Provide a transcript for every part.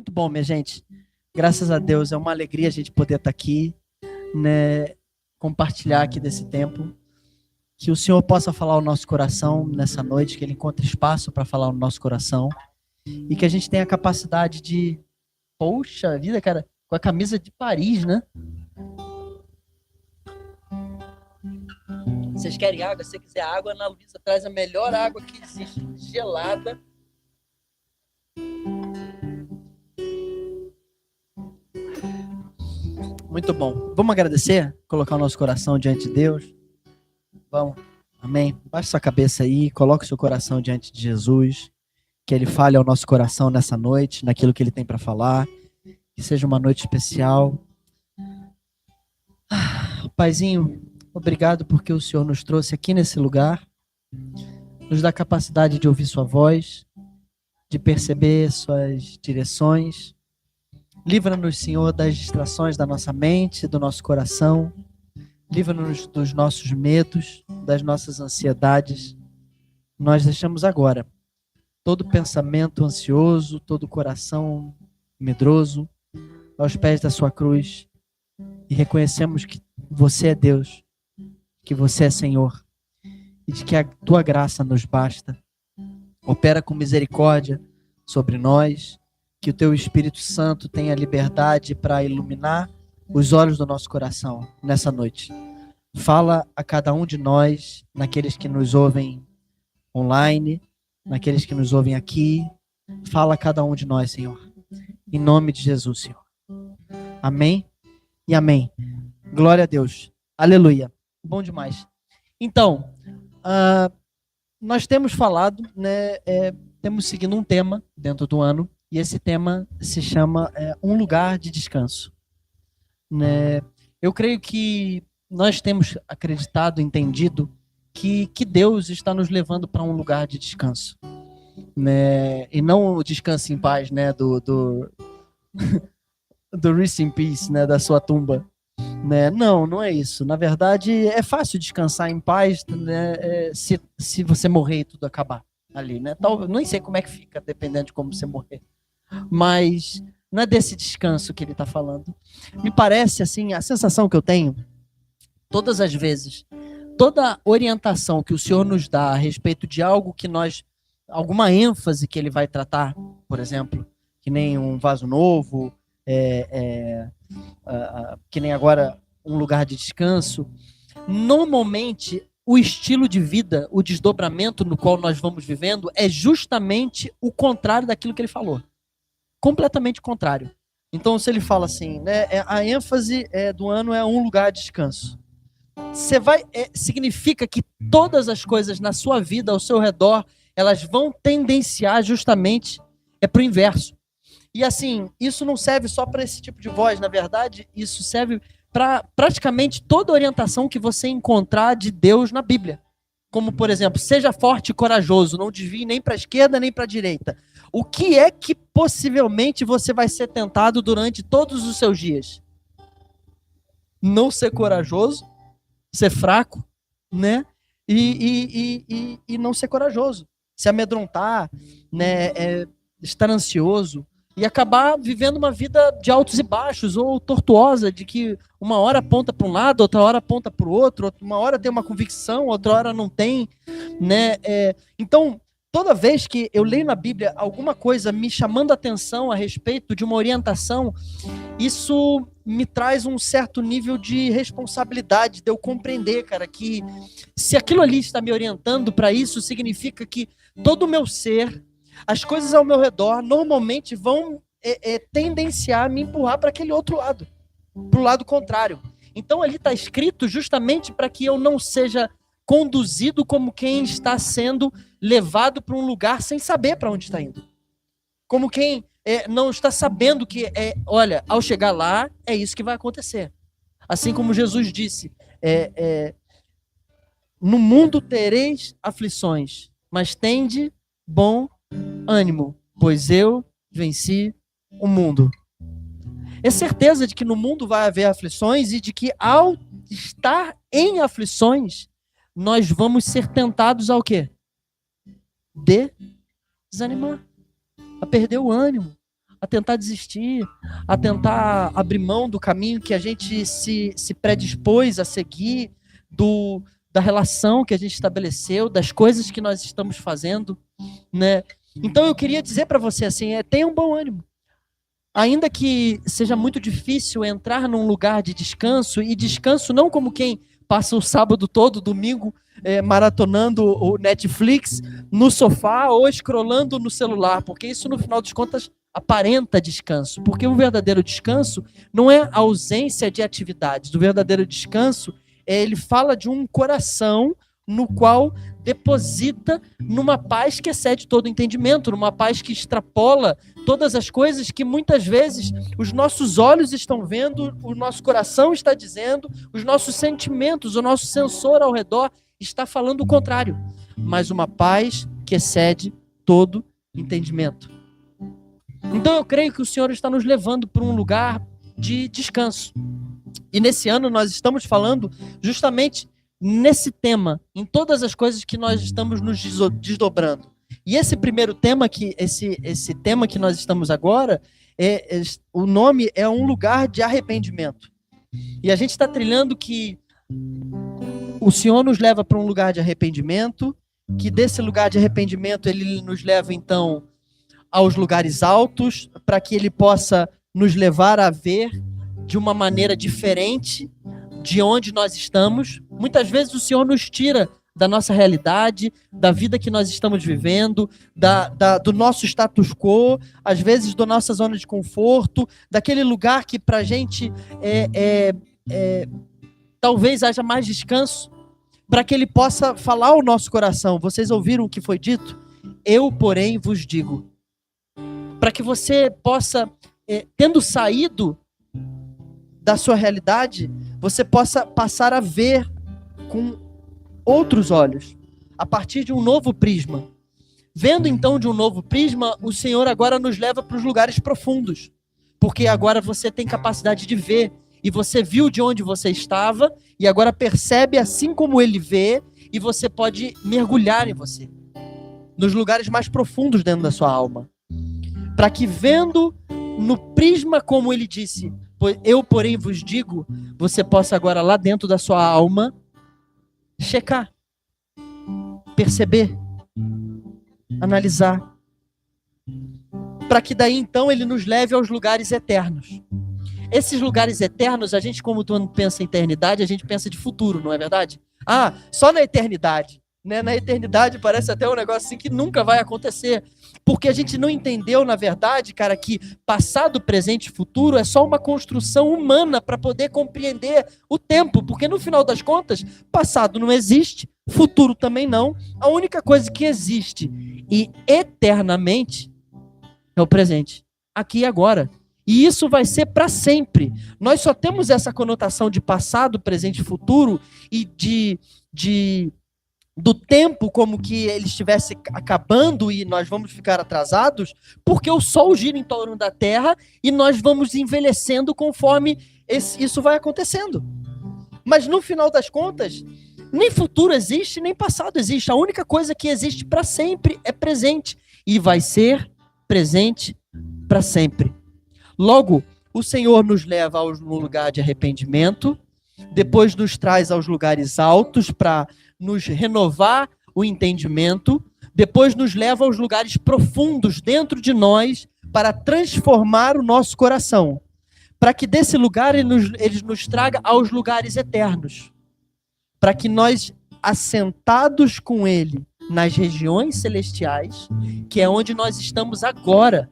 Muito bom, minha gente. Graças a Deus, é uma alegria a gente poder estar aqui, né, compartilhar aqui desse tempo. Que o Senhor possa falar ao nosso coração nessa noite, que Ele encontre espaço para falar no nosso coração. E que a gente tenha a capacidade de... Poxa vida, cara, com a camisa de Paris, né? Vocês querem água? Se você quiser água, a Ana Luísa traz a melhor água que existe, gelada. Muito bom. Vamos agradecer? Colocar o nosso coração diante de Deus? Vamos. Amém. Baixe sua cabeça aí, coloque o seu coração diante de Jesus. Que Ele fale ao nosso coração nessa noite, naquilo que Ele tem para falar. Que seja uma noite especial. Paizinho, obrigado porque o Senhor nos trouxe aqui nesse lugar. Nos dá a capacidade de ouvir sua voz, de perceber suas direções. Livra-nos, Senhor, das distrações da nossa mente, do nosso coração. Livra-nos dos nossos medos, das nossas ansiedades. Nós deixamos agora todo pensamento ansioso, todo coração medroso aos pés da sua cruz e reconhecemos que você é Deus, que você é Senhor e de que a tua graça nos basta. Opera com misericórdia sobre nós, que o teu Espírito Santo tenha liberdade para iluminar os olhos do nosso coração nessa noite. Fala a cada um de nós, naqueles que nos ouvem online, naqueles que nos ouvem aqui. Fala a cada um de nós, Senhor. Em nome de Jesus, Senhor. Amém e amém. Glória a Deus. Aleluia. Bom demais. Então, nós temos falado, né, temos seguido um tema dentro do ano, e esse tema se chama Um Lugar de Descanso. Né? Eu creio que nós temos acreditado, entendido, que Deus está nos levando para um lugar de descanso. Né? E não o descanso em paz, né, do Rest in Peace, né, da sua tumba. Né? Não é isso. Na verdade, é fácil descansar em paz, né, se você morrer e tudo acabar ali. Né? Nem sei como é que fica, dependendo de como você morrer. Mas não é desse descanso que ele está falando. Me parece, assim, a sensação que eu tenho, todas as vezes, toda orientação que o Senhor nos dá a respeito de algo que alguma ênfase que ele vai tratar, por exemplo, que nem um vaso novo, que nem agora um lugar de descanso, normalmente o estilo de vida, o desdobramento no qual nós vamos vivendo é justamente o contrário daquilo que ele falou. Completamente contrário. Então, se ele fala assim, né, a ênfase do ano é um lugar de descanso. Significa que todas as coisas na sua vida, ao seu redor, elas vão tendenciar justamente para o inverso. E assim, isso não serve só para esse tipo de voz, na verdade, isso serve para praticamente toda orientação que você encontrar de Deus na Bíblia. Como, por exemplo, seja forte e corajoso, não desvie nem para a esquerda nem para a direita. O que é que possivelmente você vai ser tentado durante todos os seus dias? Não ser corajoso, ser fraco, né? E não ser corajoso. Se amedrontar, né? Estar ansioso e acabar vivendo uma vida de altos e baixos ou tortuosa, de que uma hora aponta para um lado, outra hora aponta para o outro, uma hora tem uma convicção, outra hora não tem, né? Então, toda vez que eu leio na Bíblia alguma coisa me chamando a atenção a respeito de uma orientação, isso me traz um certo nível de responsabilidade de eu compreender, cara, que se aquilo ali está me orientando para isso, significa que todo o meu ser, as coisas ao meu redor, normalmente vão tendenciar a me empurrar para aquele outro lado, para o lado contrário. Então ali está escrito justamente para que eu não seja conduzido como quem está sendo levado para um lugar sem saber para onde está indo. Como quem não está sabendo que, olha, ao chegar lá, é isso que vai acontecer. Assim como Jesus disse, no mundo tereis aflições, mas tende bom ânimo, pois eu venci o mundo. É certeza de que no mundo vai haver aflições e de que ao estar em aflições, nós vamos ser tentados ao quê? Desanimar, a perder o ânimo, a tentar desistir, a tentar abrir mão do caminho que a gente se predispôs a seguir, da relação que a gente estabeleceu, das coisas que nós estamos fazendo, né? Então eu queria dizer para você assim, tenha um bom ânimo. Ainda que seja muito difícil entrar num lugar de descanso, e descanso não como quem passa o sábado todo, domingo, maratonando o Netflix no sofá ou scrollando no celular, porque isso no final das contas aparenta descanso, porque o verdadeiro descanso não é a ausência de atividades, o verdadeiro descanso ele fala de um coração no qual deposita numa paz que excede todo entendimento, numa paz que extrapola todas as coisas que muitas vezes os nossos olhos estão vendo, o nosso coração está dizendo, os nossos sentimentos, o nosso sensor ao redor está falando o contrário, mas uma paz que excede todo entendimento. Então eu creio que o Senhor está nos levando para um lugar de descanso. E nesse ano nós estamos falando justamente nesse tema, em todas as coisas que nós estamos nos desdobrando. E esse primeiro tema, esse tema que nós estamos agora, o nome é um lugar de arrependimento. E a gente está trilhando que o Senhor nos leva para um lugar de arrependimento, que desse lugar de arrependimento ele nos leva então aos lugares altos, para que ele possa nos levar a ver de uma maneira diferente de onde nós estamos. Muitas vezes o Senhor nos tira da nossa realidade, da vida que nós estamos vivendo, do nosso status quo, às vezes da nossa zona de conforto, daquele lugar que para a gente talvez haja mais descanso, para que ele possa falar ao nosso coração. Vocês ouviram o que foi dito? Eu, porém, vos digo. Para que você possa, tendo saído da sua realidade, você possa passar a ver com outros olhos, a partir de um novo prisma. Vendo então de um novo prisma, o Senhor agora nos leva para os lugares profundos, porque agora você tem capacidade de ver, e você viu de onde você estava, e agora percebe assim como ele vê, e você pode mergulhar em você, nos lugares mais profundos dentro da sua alma, para que vendo no prisma como ele disse, eu porém vos digo, você possa agora lá dentro da sua alma checar, perceber, analisar, para que daí então ele nos leve aos lugares eternos. Esses lugares eternos, a gente, como quando pensa em eternidade, a gente pensa de futuro, não é verdade? Só na eternidade, né? Na eternidade parece até um negócio assim que nunca vai acontecer, porque a gente não entendeu, na verdade, cara, que passado, presente e futuro é só uma construção humana para poder compreender o tempo, porque no final das contas, passado não existe, futuro também não, a única coisa que existe e eternamente é o presente, aqui e agora. E isso vai ser para sempre. Nós só temos essa conotação de passado, presente e futuro e do tempo como que ele estivesse acabando e nós vamos ficar atrasados, porque o Sol gira em torno da Terra e nós vamos envelhecendo conforme isso vai acontecendo. Mas no final das contas, nem futuro existe, nem passado existe. A única coisa que existe para sempre é presente e vai ser presente para sempre. Logo, o Senhor nos leva no lugar de arrependimento, depois nos traz aos lugares altos para nos renovar o entendimento, depois nos leva aos lugares profundos dentro de nós para transformar o nosso coração, para que desse lugar ele nos traga aos lugares eternos, para que nós, assentados com ele nas regiões celestiais, que é onde nós estamos agora,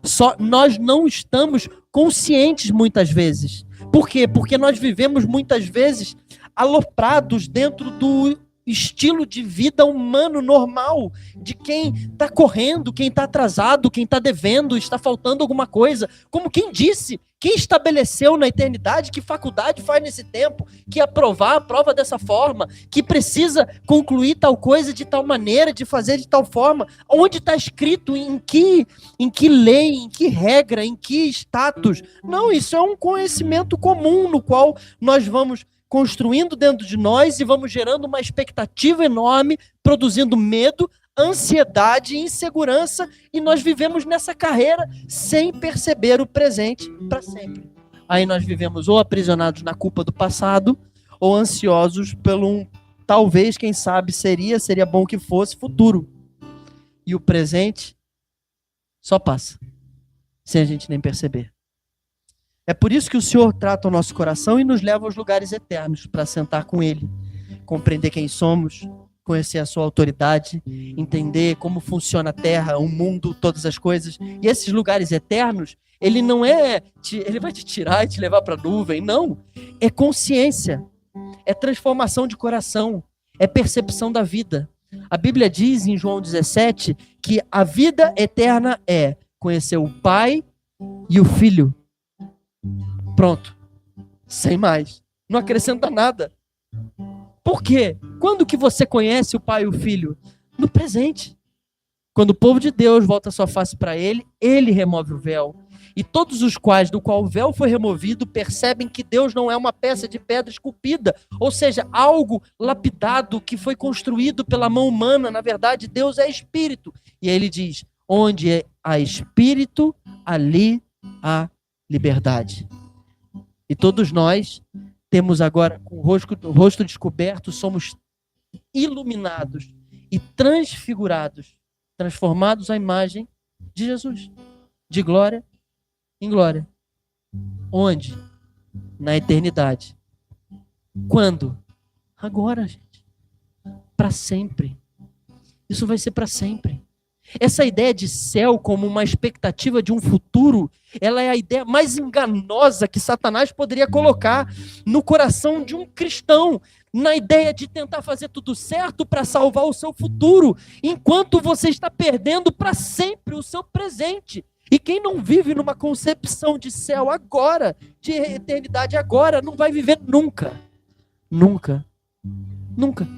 só nós não estamos conscientes muitas vezes. Por quê? Porque nós vivemos muitas vezes aloprados dentro do estilo de vida humano normal, de quem está correndo, quem está atrasado, quem está devendo, está faltando alguma coisa. Como quem disse, quem estabeleceu na eternidade, que faculdade faz nesse tempo, que aprovar a prova dessa forma, que precisa concluir tal coisa de tal maneira, de fazer de tal forma, onde está escrito, em que lei, em que regra, em que status. Não, isso é um conhecimento comum no qual nós vamos construindo dentro de nós e vamos gerando uma expectativa enorme, produzindo medo, ansiedade, insegurança, e nós vivemos nessa carreira sem perceber o presente para sempre. Aí nós vivemos ou aprisionados na culpa do passado, ou ansiosos pelo talvez, quem sabe, seria bom que fosse futuro. E o presente só passa, sem a gente nem perceber. É por isso que o Senhor trata o nosso coração e nos leva aos lugares eternos, para sentar com Ele, compreender quem somos, conhecer a sua autoridade, entender como funciona a terra, o mundo, todas as coisas. E esses lugares eternos, ele não é, ele vai te tirar e te levar para a nuvem, não. É consciência, é transformação de coração, é percepção da vida. A Bíblia diz em João 17 que a vida eterna é conhecer o Pai e o Filho. Pronto. Sem mais. Não acrescenta nada. Por quê? Quando que você conhece o Pai e o Filho? No presente. Quando o povo de Deus volta a sua face para Ele, Ele remove o véu. E todos os quais, do qual o véu foi removido, percebem que Deus não é uma peça de pedra esculpida, ou seja, algo lapidado que foi construído pela mão humana. Na verdade, Deus é Espírito. E aí ele diz, onde há Espírito, ali há liberdade. E todos nós temos agora, com o rosto descoberto, somos iluminados e transfigurados, transformados à imagem de Jesus, de glória em glória. Onde? Na eternidade. Quando? Agora, gente. Para sempre. Isso vai ser para sempre. Essa ideia de céu como uma expectativa de um futuro, ela é a ideia mais enganosa que Satanás poderia colocar no coração de um cristão, na ideia de tentar fazer tudo certo para salvar o seu futuro, enquanto você está perdendo para sempre o seu presente. E quem não vive numa concepção de céu agora, de eternidade agora, não vai viver nunca. Nunca. Nunca.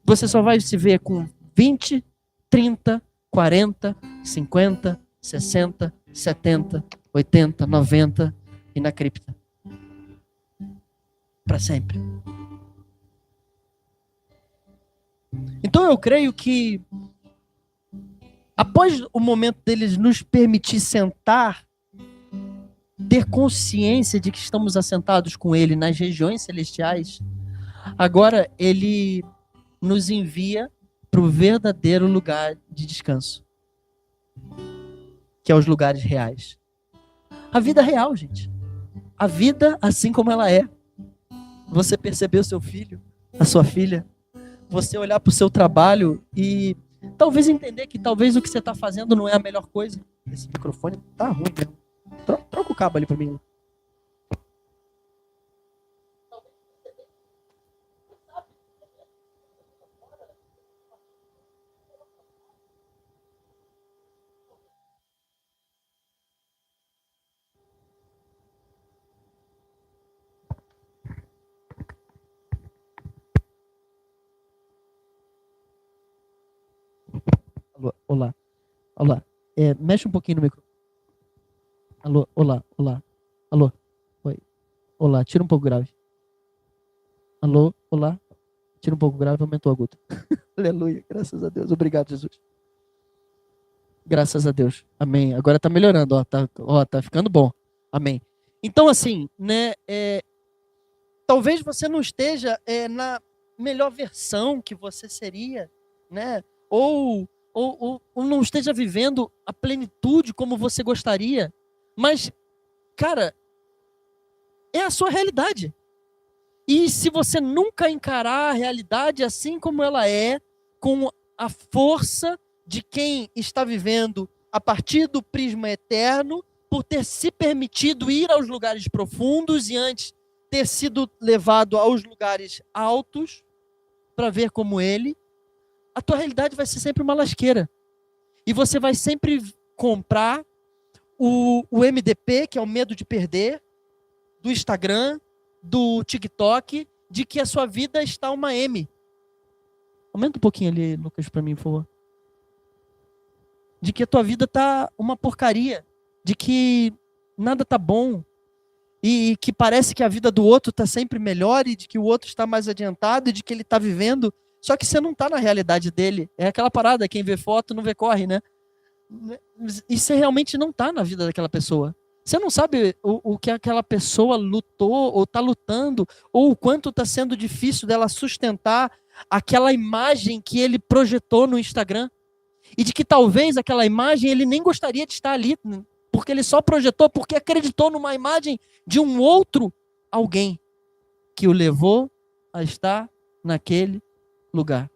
Você só vai se ver com 20, 30, 40, 50, 60, 70, 80, 90 e na cripta. Para sempre. Então eu creio que após o momento deles nos permitir sentar, ter consciência de que estamos assentados com Ele nas regiões celestiais, agora Ele nos envia para o verdadeiro lugar de descanso, que é os lugares reais. A vida real, gente. A vida assim como ela é. Você perceber o seu filho, a sua filha, você olhar para o seu trabalho e talvez entender que talvez o que você está fazendo não é a melhor coisa. Esse microfone tá ruim mesmo. Troca o cabo ali para mim. Alô, olá. Olá. Mexe um pouquinho no microfone. Alô, olá, olá. Alô, oi. Olá, tira um pouco grave. Alô, olá. Tira um pouco grave, aumentou o agudo. Aleluia, graças a Deus. Obrigado, Jesus. Graças a Deus. Amém. Agora tá melhorando, tá ficando bom. Amém. Então, assim, né, talvez você não esteja na melhor versão que você seria, né? Ou não esteja vivendo a plenitude como você gostaria. Mas, cara, é a sua realidade. E se você nunca encarar a realidade assim como ela é, com a força de quem está vivendo a partir do prisma eterno, por ter se permitido ir aos lugares profundos e antes ter sido levado aos lugares altos para ver como Ele, a tua realidade vai ser sempre uma lasqueira. E você vai sempre comprar o MDP, que é o medo de perder, do Instagram, do TikTok, de que a sua vida está uma M. Aumenta um pouquinho ali, Lucas, para mim, por favor. De que a tua vida está uma porcaria. De que nada está bom. E que parece que a vida do outro está sempre melhor e de que o outro está mais adiantado e de que ele está vivendo Só que você não está na realidade dele. É aquela parada, quem vê foto não vê corre, né? E você realmente não está na vida daquela pessoa. Você não sabe o que aquela pessoa lutou, ou está lutando, ou o quanto está sendo difícil dela sustentar aquela imagem que ele projetou no Instagram. E de que talvez aquela imagem ele nem gostaria de estar ali, porque ele só projetou porque acreditou numa imagem de um outro alguém que o levou a estar naquele lugar.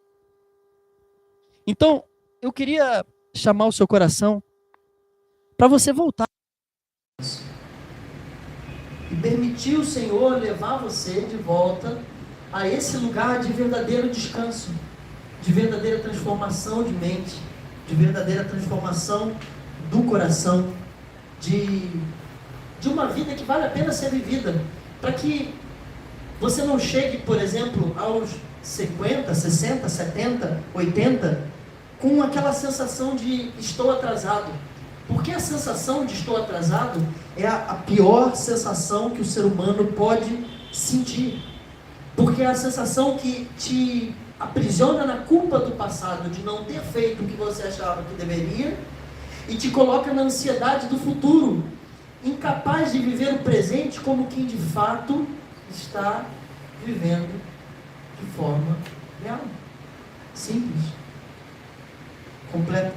Então, eu queria chamar o seu coração para você voltar e permitir o Senhor levar você de volta a esse lugar de verdadeiro descanso, de verdadeira transformação de mente, de verdadeira transformação do coração, de uma vida que vale a pena ser vivida, para que você não chegue, por exemplo, aos 50, 60, 70, 80, com aquela sensação de estou atrasado. Porque a sensação de estou atrasado é a pior sensação que o ser humano pode sentir. Porque é a sensação que te aprisiona na culpa do passado, de não ter feito o que você achava que deveria, e te coloca na ansiedade do futuro, incapaz de viver o presente como quem de fato está vivendo de forma real, simples, completa.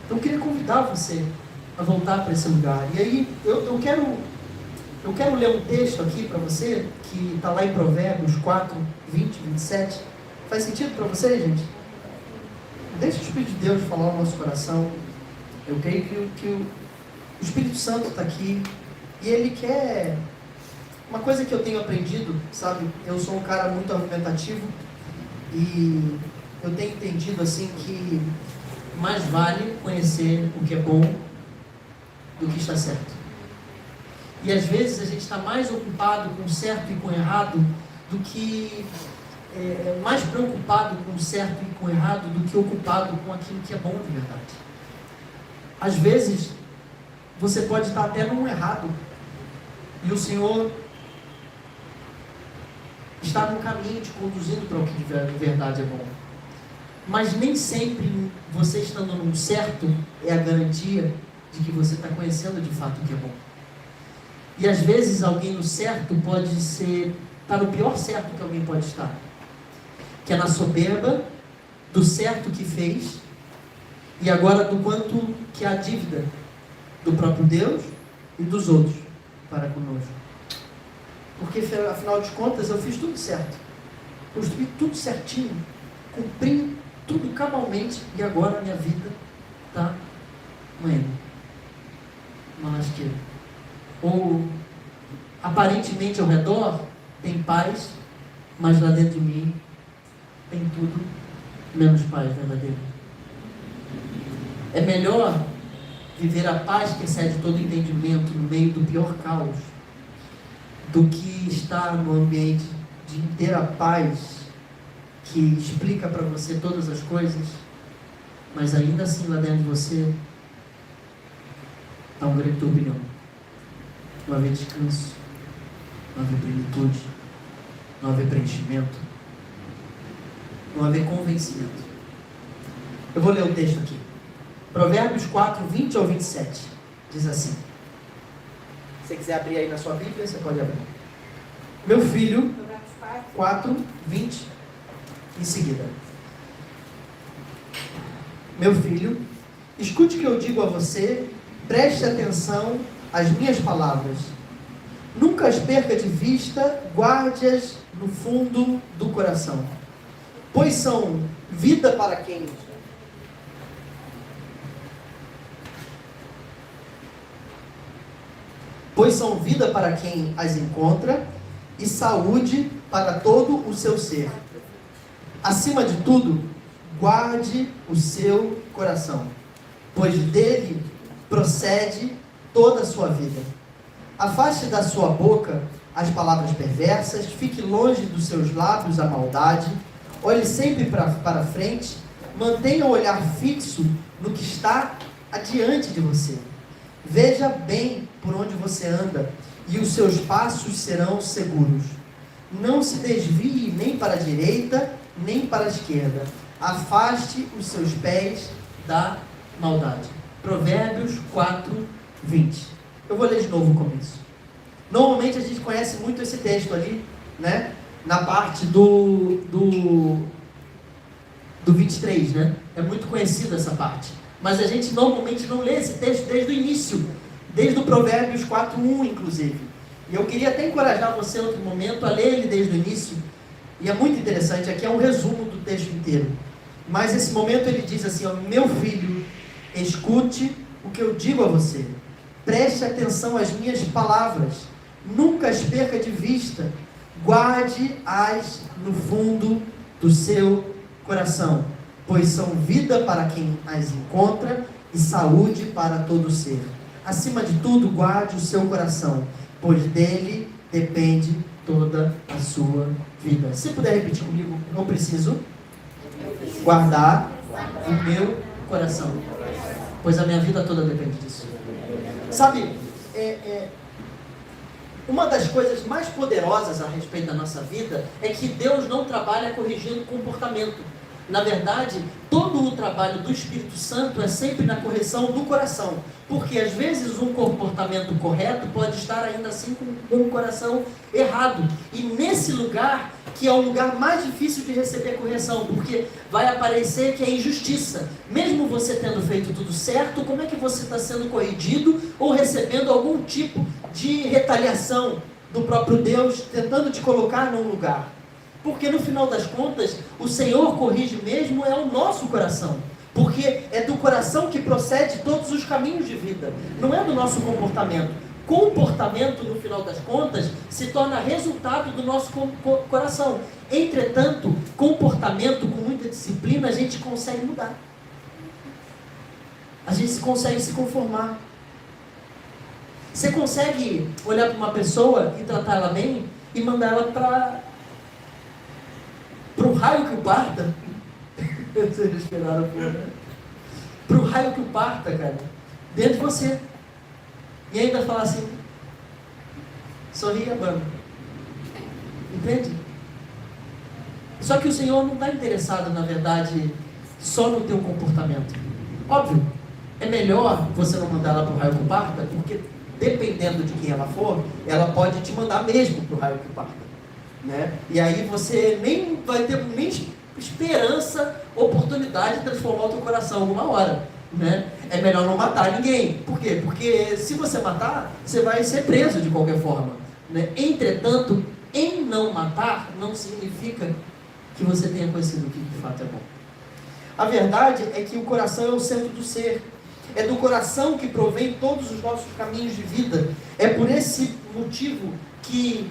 Então eu queria convidar você a voltar para esse lugar. E aí eu quero ler um texto aqui para você, que está lá em Provérbios 4, 20, 27. Faz sentido para você, gente? Deixa o Espírito de Deus falar no nosso coração. Eu creio que o Espírito Santo está aqui e ele quer... Uma coisa que eu tenho aprendido, sabe? Eu sou um cara muito argumentativo e eu tenho entendido assim que mais vale conhecer o que é bom do que está certo. E às vezes a gente está mais ocupado com o certo e com o errado do que... mais preocupado com o certo e com o errado do que ocupado com aquilo que é bom de verdade. Às vezes, você pode estar até num errado e o Senhor está no caminho te conduzindo para o que de verdade é bom. Mas nem sempre você estando num certo é a garantia de que você está conhecendo de fato o que é bom. E às vezes alguém no certo pode estar no pior certo que alguém pode estar, que é na soberba do certo que fez e agora do quanto que há dívida do próprio Deus e dos outros para conosco. Porque afinal de contas eu fiz tudo certo, construí tudo certinho, cumpri tudo cabalmente e agora a minha vida está uma lasqueira. Ou aparentemente ao redor tem paz, mas lá dentro de mim tem tudo menos paz verdadeira. É melhor viver a paz que excede todo entendimento no meio do pior caos do que estar no ambiente de inteira paz que explica para você todas as coisas, mas ainda assim lá dentro de você está um grande turbilhão. Não haver descanso, não haver plenitude, não haver preenchimento, não haver convencimento. Eu vou ler o texto aqui. Provérbios 4, 20 ao 27. Diz assim. Se você quiser abrir aí na sua Bíblia, você pode abrir. Meu filho, 4, 20, em seguida. Meu filho, escute o que eu digo a você, preste atenção às minhas palavras. Nunca as perca de vista, guarde-as no fundo do coração, pois são vida para quem as encontra e saúde para todo o seu ser. Acima de tudo, guarde o seu coração, pois dele procede toda a sua vida. Afaste da sua boca as palavras perversas, fique longe dos seus lábios a maldade, olhe sempre para frente, mantenha o olhar fixo no que está adiante de você. Veja bem por onde você anda, e os seus passos serão seguros. Não se desvie nem para a direita, nem para a esquerda. Afaste os seus pés da maldade. Provérbios 4:20. Eu vou ler de novo o começo. Normalmente a gente conhece muito esse texto ali, né? Na parte do 23, né? É muito conhecida essa parte. Mas a gente normalmente não lê esse texto desde o início. Desde o Provérbios 4:1, inclusive. E eu queria até encorajar você em outro momento a ler ele desde o início. E é muito interessante, aqui é um resumo do texto inteiro. Mas nesse momento ele diz assim, ó, meu filho, escute o que eu digo a você. Preste atenção às minhas palavras. Nunca as perca de vista. Guarde-as no fundo do seu coração, pois são vida para quem as encontra e saúde para todo ser. Acima de tudo, guarde o seu coração, pois dele depende toda a sua vida. Se puder repetir comigo, não preciso guardar o meu coração, pois a minha vida toda depende disso. Sabe, uma das coisas mais poderosas a respeito da nossa vida é que Deus não trabalha corrigindo comportamento. Na verdade, todo o trabalho do Espírito Santo é sempre na correção do coração. Porque às vezes um comportamento correto pode estar ainda assim com um coração errado. E nesse lugar, que é o lugar mais difícil de receber correção, porque vai aparecer que é injustiça. Mesmo você tendo feito tudo certo, como é que você está sendo corrigido ou recebendo algum tipo de retaliação do próprio Deus, tentando te colocar num lugar? Porque no final das contas, o Senhor corrige mesmo é o nosso coração. Porque é do coração que procede todos os caminhos de vida. Não é do nosso comportamento. Comportamento, no final das contas, se torna resultado do nosso coração. Entretanto, comportamento com muita disciplina, a gente consegue mudar. A gente consegue se conformar. Você consegue olhar para uma pessoa e tratar ela bem e mandar ela para o raio que o parta? Vocês esperaram por, né? Para o raio que o parta, cara, dentro de você. E ainda falar assim, sorria, mano. Entende? Só que o Senhor não está interessado, na verdade, só no teu comportamento. Óbvio, é melhor você não mandar ela para o raio que o parta, porque dependendo de quem ela for, ela pode te mandar mesmo para o raio que o parta, né? E aí você nem vai ter nem esperança, oportunidade de transformar o teu coração alguma hora, né? É melhor não matar ninguém. Por quê? Porque se você matar, você vai ser preso de qualquer forma, né? Entretanto, em não matar, não significa que você tenha conhecido o que de fato é bom. A verdade é que o coração é o centro do ser. É do coração que provém todos os nossos caminhos de vida. É por esse motivo que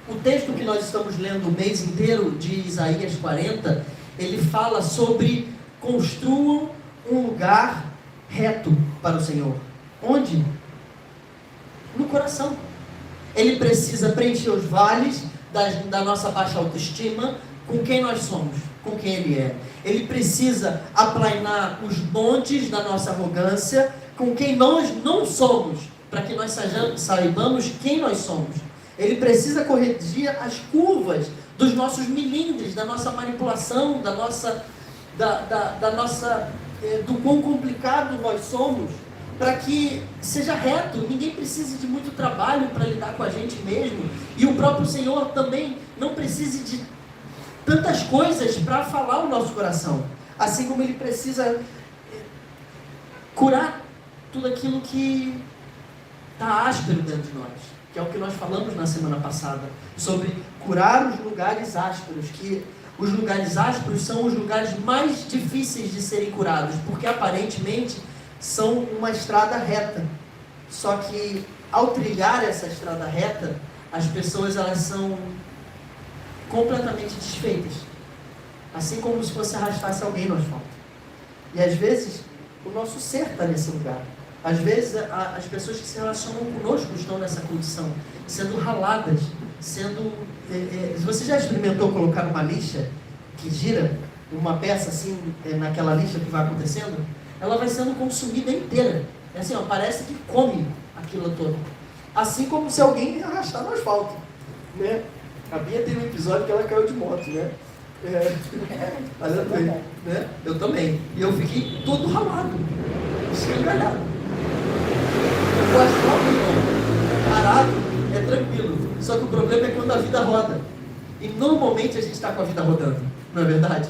o texto que nós estamos lendo o mês inteiro, de Isaías 40, ele fala sobre construam um lugar reto para o Senhor. Onde? No coração. Ele precisa preencher os vales da nossa baixa autoestima com quem nós somos, com quem Ele é. Ele precisa aplainar os montes da nossa arrogância com quem nós não somos, para que nós saibamos quem nós somos. Ele precisa corrigir as curvas dos nossos milindres, da nossa manipulação, do quão complicado nós somos, para que seja reto. Ninguém precise de muito trabalho para lidar com a gente mesmo, e o próprio Senhor também não precise de tantas coisas para falar o nosso coração, assim como Ele precisa curar tudo aquilo que está áspero dentro de nós, que é o que nós falamos na semana passada, sobre curar os lugares ásperos, que os lugares ásperos são os lugares mais difíceis de serem curados, porque aparentemente são uma estrada reta. Só que ao trilhar essa estrada reta, as pessoas elas são completamente desfeitas, assim como se você arrastasse alguém no asfalto. E às vezes o nosso ser está nesse lugar. Às vezes as pessoas que se relacionam conosco estão nessa condição, sendo raladas, sendo... Você já experimentou colocar uma lixa que gira, uma peça assim, naquela lixa que vai acontecendo? Ela vai sendo consumida inteira. É assim, ó, parece que come aquilo todo. Assim como se alguém arrastar no asfalto, né? A Bia tem um episódio que ela caiu de moto, né? Mas eu também, né? Eu também. E eu fiquei todo ralado, escangalhado. Eu gosto de parado, é tranquilo. Só que o problema é quando a vida roda. E normalmente a gente está com a vida rodando, não é verdade?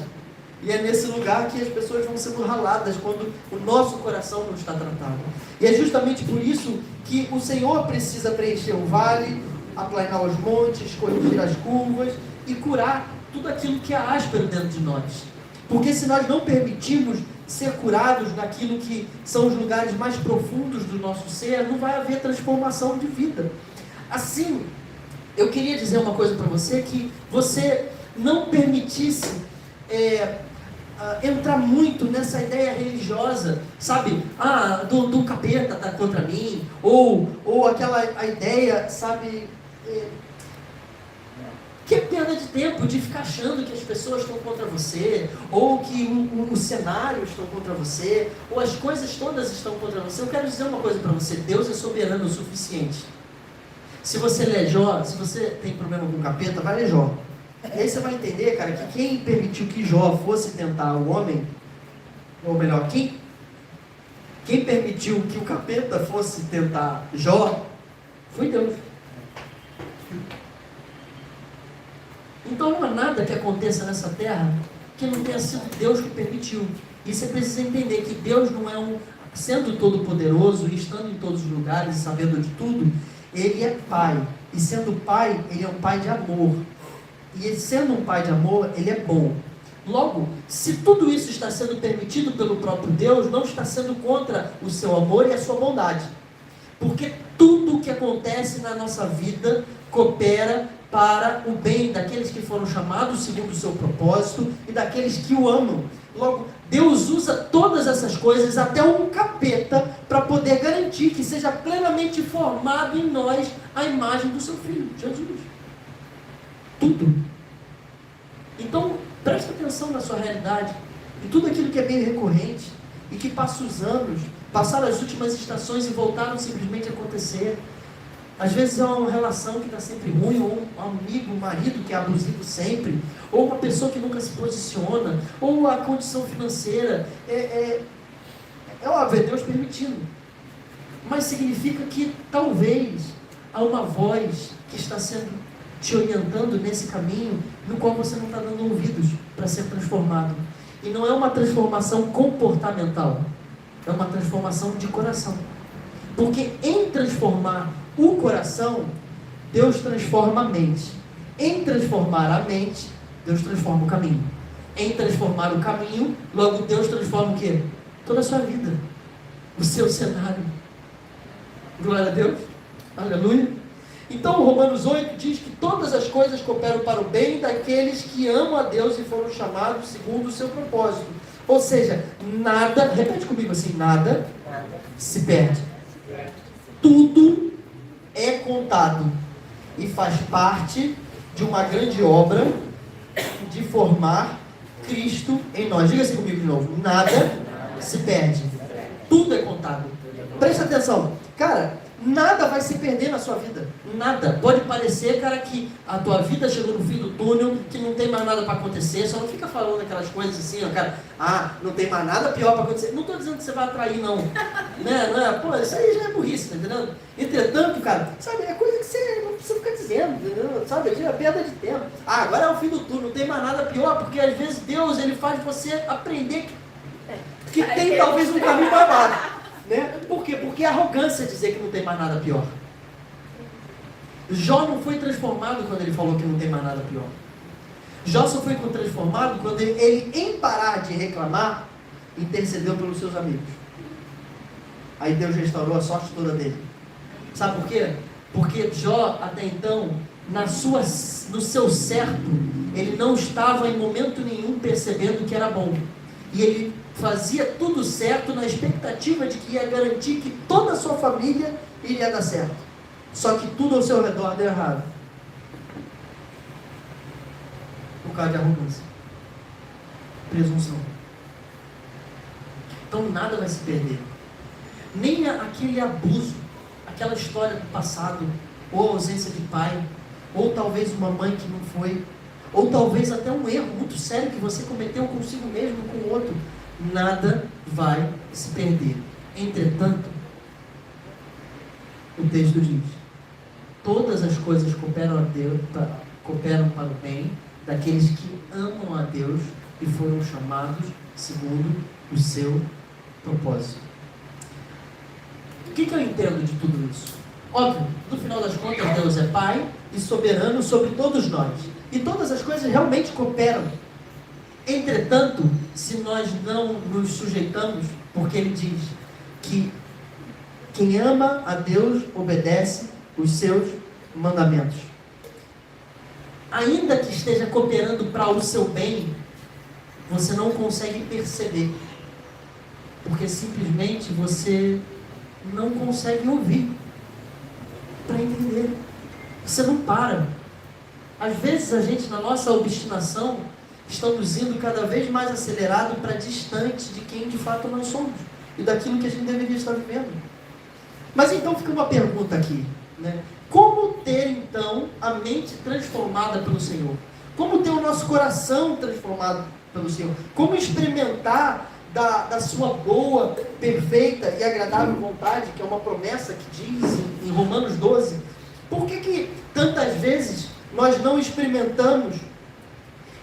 E é nesse lugar que as pessoas vão sendo raladas quando o nosso coração não está tratado. E é justamente por isso que o Senhor precisa preencher o vale, aplanar os montes, corrigir as curvas e curar tudo aquilo que é áspero dentro de nós. Porque se nós não permitirmos ser curados naquilo que são os lugares mais profundos do nosso ser, não vai haver transformação de vida. Assim, eu queria dizer uma coisa para você, que você não permitisse entrar muito nessa ideia religiosa, sabe? Do capeta tá contra mim, ou aquela a ideia, sabe? Que é perda de tempo de ficar achando que as pessoas estão contra você, ou que o cenário estão contra você, ou as coisas todas estão contra você. Eu quero dizer uma coisa para você: Deus é soberano o suficiente. Se você lê Jó, se você tem problema com capeta, vai ler Jó. E aí você vai entender, cara, que quem permitiu que Jó fosse tentar o homem, ou melhor, quem permitiu que o capeta fosse tentar Jó, foi Deus. Então não há nada que aconteça nessa terra que não tenha sido Deus que permitiu. E você precisa entender que Deus não é sendo todo poderoso e estando em todos os lugares e sabendo de tudo, Ele é Pai. E sendo Pai, Ele é um Pai de amor. E Ele sendo um Pai de amor, Ele é bom. Logo, se tudo isso está sendo permitido pelo próprio Deus, não está sendo contra o seu amor e a sua bondade. Porque tudo o que acontece na nossa vida coopera para o bem daqueles que foram chamados segundo o seu propósito e daqueles que o amam. Logo, Deus usa todas essas coisas, até um capeta, para poder garantir que seja plenamente formado em nós a imagem do seu Filho, Jesus. Tudo. Então, preste atenção na sua realidade, em tudo aquilo que é bem recorrente, e que passa os anos, passaram as últimas estações e voltaram simplesmente a acontecer. Às vezes é uma relação que está sempre ruim, ou um amigo, um marido que é abusivo sempre, ou uma pessoa que nunca se posiciona, ou a condição financeira. É óbvio, é Deus permitindo. Mas significa que talvez há uma voz que está sendo te orientando nesse caminho, no qual você não está dando ouvidos para ser transformado. E não é uma transformação comportamental, é uma transformação de coração. Porque em transformar o coração, Deus transforma a mente. Em transformar a mente, Deus transforma o caminho. Em transformar o caminho, logo Deus transforma o quê? Toda a sua vida, o seu cenário. Glória a Deus, aleluia. Então Romanos 8 diz que todas as coisas cooperam para o bem daqueles que amam a Deus e foram chamados segundo o seu propósito. Ou seja, nada, repete comigo assim, nada se perde. Tudo é contado e faz parte de uma grande obra de formar Cristo em nós. Diga assim comigo de novo: nada se perde, tudo é contado. Presta atenção, cara, nada vai se perder na sua vida, nada. Pode parecer, cara, que a tua vida chegou no fim do túnel, que não tem mais nada para acontecer. Só não fica falando aquelas coisas assim, ó, cara, não tem mais nada pior para acontecer. Não estou dizendo que você vai atrair, não, né? Pô, isso aí já é burrice, tá entendendo? Entretanto, cara, sabe, é coisa que você não precisa ficar dizendo, entendeu? Sabe, é perda de tempo. Agora é o fim do túnel, não tem mais nada pior, porque às vezes Deus, ele faz você aprender que tem talvez um caminho mais baixo. Né? Por quê? Porque é arrogância dizer que não tem mais nada pior. Jó não foi transformado quando ele falou que não tem mais nada pior. Jó só foi transformado quando ele, em parar de reclamar, intercedeu pelos seus amigos. Aí Deus restaurou a sorte toda dele. Sabe por quê? Porque Jó, até então, no seu certo, ele não estava em momento nenhum percebendo que era bom. E ele fazia tudo certo na expectativa de que ia garantir que toda a sua família iria dar certo. Só que tudo ao seu redor deu errado. Por causa de arrogância, presunção. Então nada vai se perder. Nem aquele abuso, aquela história do passado, ou ausência de pai, ou talvez uma mãe que não foi, ou talvez até um erro muito sério que você cometeu consigo mesmo, com o outro. Nada vai se perder. Entretanto, o texto diz: todas as coisas cooperam para o bem daqueles que amam a Deus e foram chamados segundo o seu propósito. O que eu entendo de tudo isso? Óbvio, no final das contas, Deus é Pai e soberano sobre todos nós. E todas as coisas realmente cooperam. Entretanto, se nós não nos sujeitamos, porque Ele diz que quem ama a Deus obedece os seus mandamentos. Ainda que esteja cooperando para o seu bem, você não consegue perceber. Porque simplesmente você não consegue ouvir para entender. Você não para. Às vezes a gente, na nossa obstinação, estamos indo cada vez mais acelerado para distante de quem de fato nós somos e daquilo que a gente deveria estar vivendo. Mas então fica uma pergunta aqui, né? Como ter então a mente transformada pelo Senhor? Como ter o nosso coração transformado pelo Senhor? Como experimentar da sua boa, perfeita e agradável vontade, que é uma promessa que diz em Romanos 12? Por que tantas vezes nós não experimentamos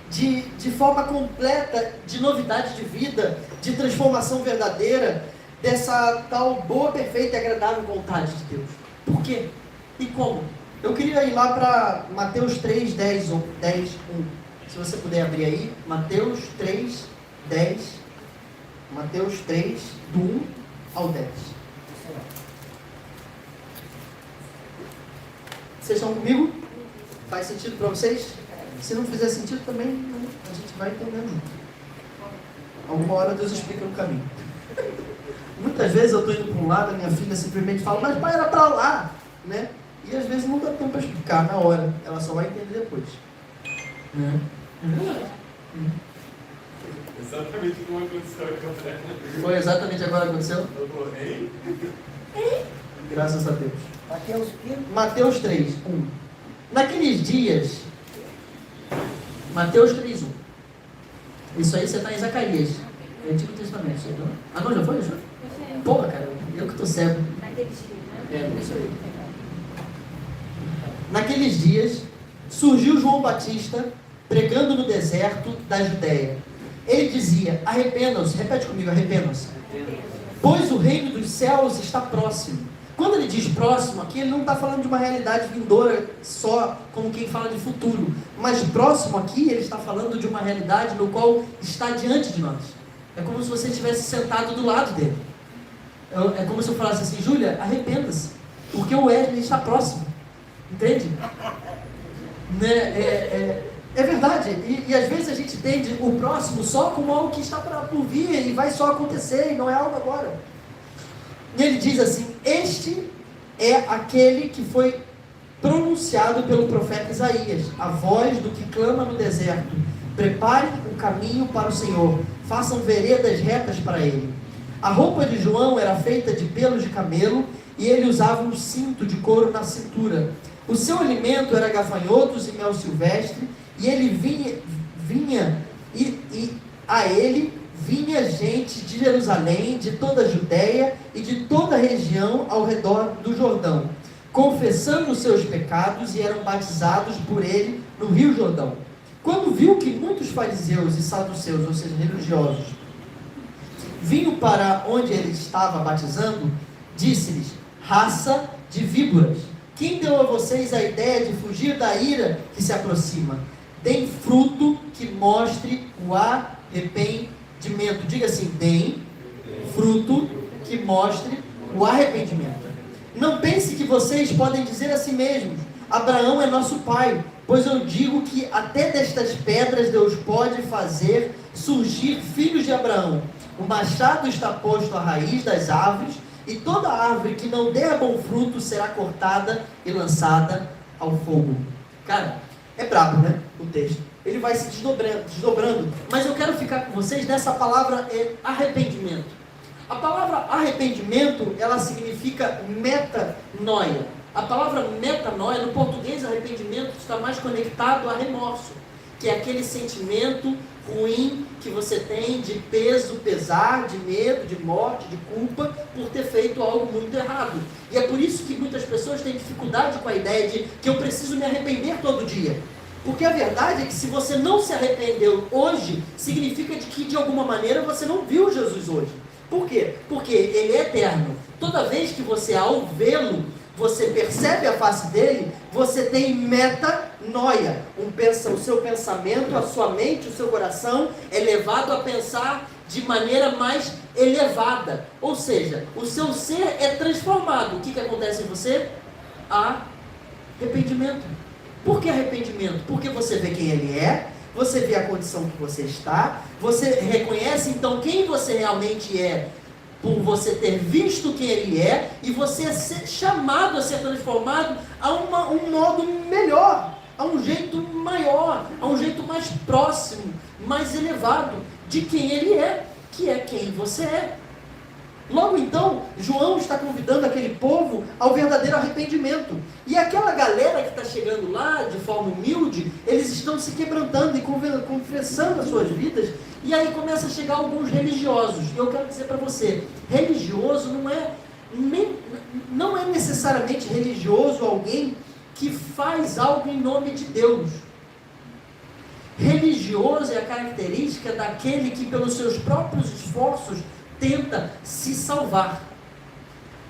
de forma completa, de novidade de vida, de transformação verdadeira, dessa tal boa, perfeita e agradável vontade de Deus? Por quê? E como? Eu queria ir lá para Mateus 3, 10, 1. Se você puder abrir aí, Mateus 3, 10. Mateus 3, do 1 ao 10. Vocês estão comigo? Faz sentido para vocês? Se não fizer sentido também, a gente vai entendendo junto. Alguma hora Deus explica no caminho. Muitas vezes eu estou indo para um lado, a minha filha simplesmente fala: mas pai, era para lá, né? E às vezes não dá tempo para explicar na hora, ela só vai entender depois. Né? Exatamente como aconteceu agora. Foi exatamente agora que aconteceu? Eu vou, hein? Graças a Deus. Mateus 3, 1. Naqueles dias, Mateus 3, 1. Isso aí você está em Zacarias, Antigo Testamento. Você não? Ah, não, já foi? Já? Porra, cara, eu que estou cego. Naqueles dias, né? É, isso aí. Naqueles dias, surgiu João Batista pregando no deserto da Judéia. Ele dizia: arrependam-se, repete comigo, arrependam-se, pois o reino dos céus está próximo. Quando ele diz próximo aqui, ele não está falando de uma realidade vindoura só como quem fala de futuro, mas próximo aqui ele está falando de uma realidade no qual está diante de nós. É como se você estivesse sentado do lado dele. É como se eu falasse assim: Júlia, arrependa-se, porque o Wesley está próximo. Entende? Né? É verdade. E às vezes a gente entende o próximo só como algo que está por vir e vai só acontecer e não é algo agora. E ele diz assim: este é aquele que foi pronunciado pelo profeta Isaías, a voz do que clama no deserto: preparem o caminho para o Senhor, façam veredas retas para ele. A roupa de João era feita de pelos de camelo e ele usava um cinto de couro na cintura. O seu alimento era gafanhotos e mel silvestre, e ele vinha gente de Jerusalém, de toda a Judéia e de toda a região ao redor do Jordão, confessando os seus pecados, e eram batizados por ele no Rio Jordão. Quando viu que muitos fariseus e saduceus, ou seja, religiosos, vinham para onde ele estava batizando, disse-lhes: raça de víboras, quem deu a vocês a ideia de fugir da ira que se aproxima? Deem fruto que mostre o arrependimento. Diga assim: deem fruto que mostre o arrependimento. Não pense que vocês podem dizer a si mesmos: Abraão é nosso pai, pois eu digo que até destas pedras Deus pode fazer surgir filhos de Abraão. O machado está posto à raiz das árvores, e toda árvore que não der bom fruto será cortada e lançada ao fogo. Cara, é brabo, né? O texto. Ele vai se desdobrando. Mas eu quero ficar com vocês nessa palavra arrependimento. A palavra arrependimento, ela significa metanoia. A palavra metanoia, no português, arrependimento, está mais conectado a remorso, que é aquele sentimento ruim que você tem de peso, pesar, de medo, de morte, de culpa, por ter feito algo muito errado. E é por isso que muitas pessoas têm dificuldade com a ideia de que eu preciso me arrepender todo dia. Porque a verdade é que se você não se arrependeu hoje, significa que de alguma maneira você não viu Jesus hoje. Por quê? Porque ele é eterno. Toda vez que você, ao vê-lo, você percebe a face dele, você tem metanoia. O seu pensamento, a sua mente, o seu coração é levado a pensar de maneira mais elevada. Ou seja, o seu ser é transformado. O que acontece em você? Arrependimento. Por que arrependimento? Porque você vê quem ele é, você vê a condição que você está, você reconhece então quem você realmente é, por você ter visto quem ele é, e você é chamado a ser transformado a um modo melhor, a um jeito maior, a um jeito mais próximo, mais elevado de quem ele é, que é quem você é. Logo então, João está convidando aquele povo ao verdadeiro arrependimento. E aquela galera que está chegando lá de forma humilde, eles estão se quebrantando e confessando as suas vidas. E aí começa a chegar alguns religiosos. E eu quero dizer para você, religioso não é necessariamente religioso alguém que faz algo em nome de Deus. Religioso é a característica daquele que pelos seus próprios esforços tenta se salvar.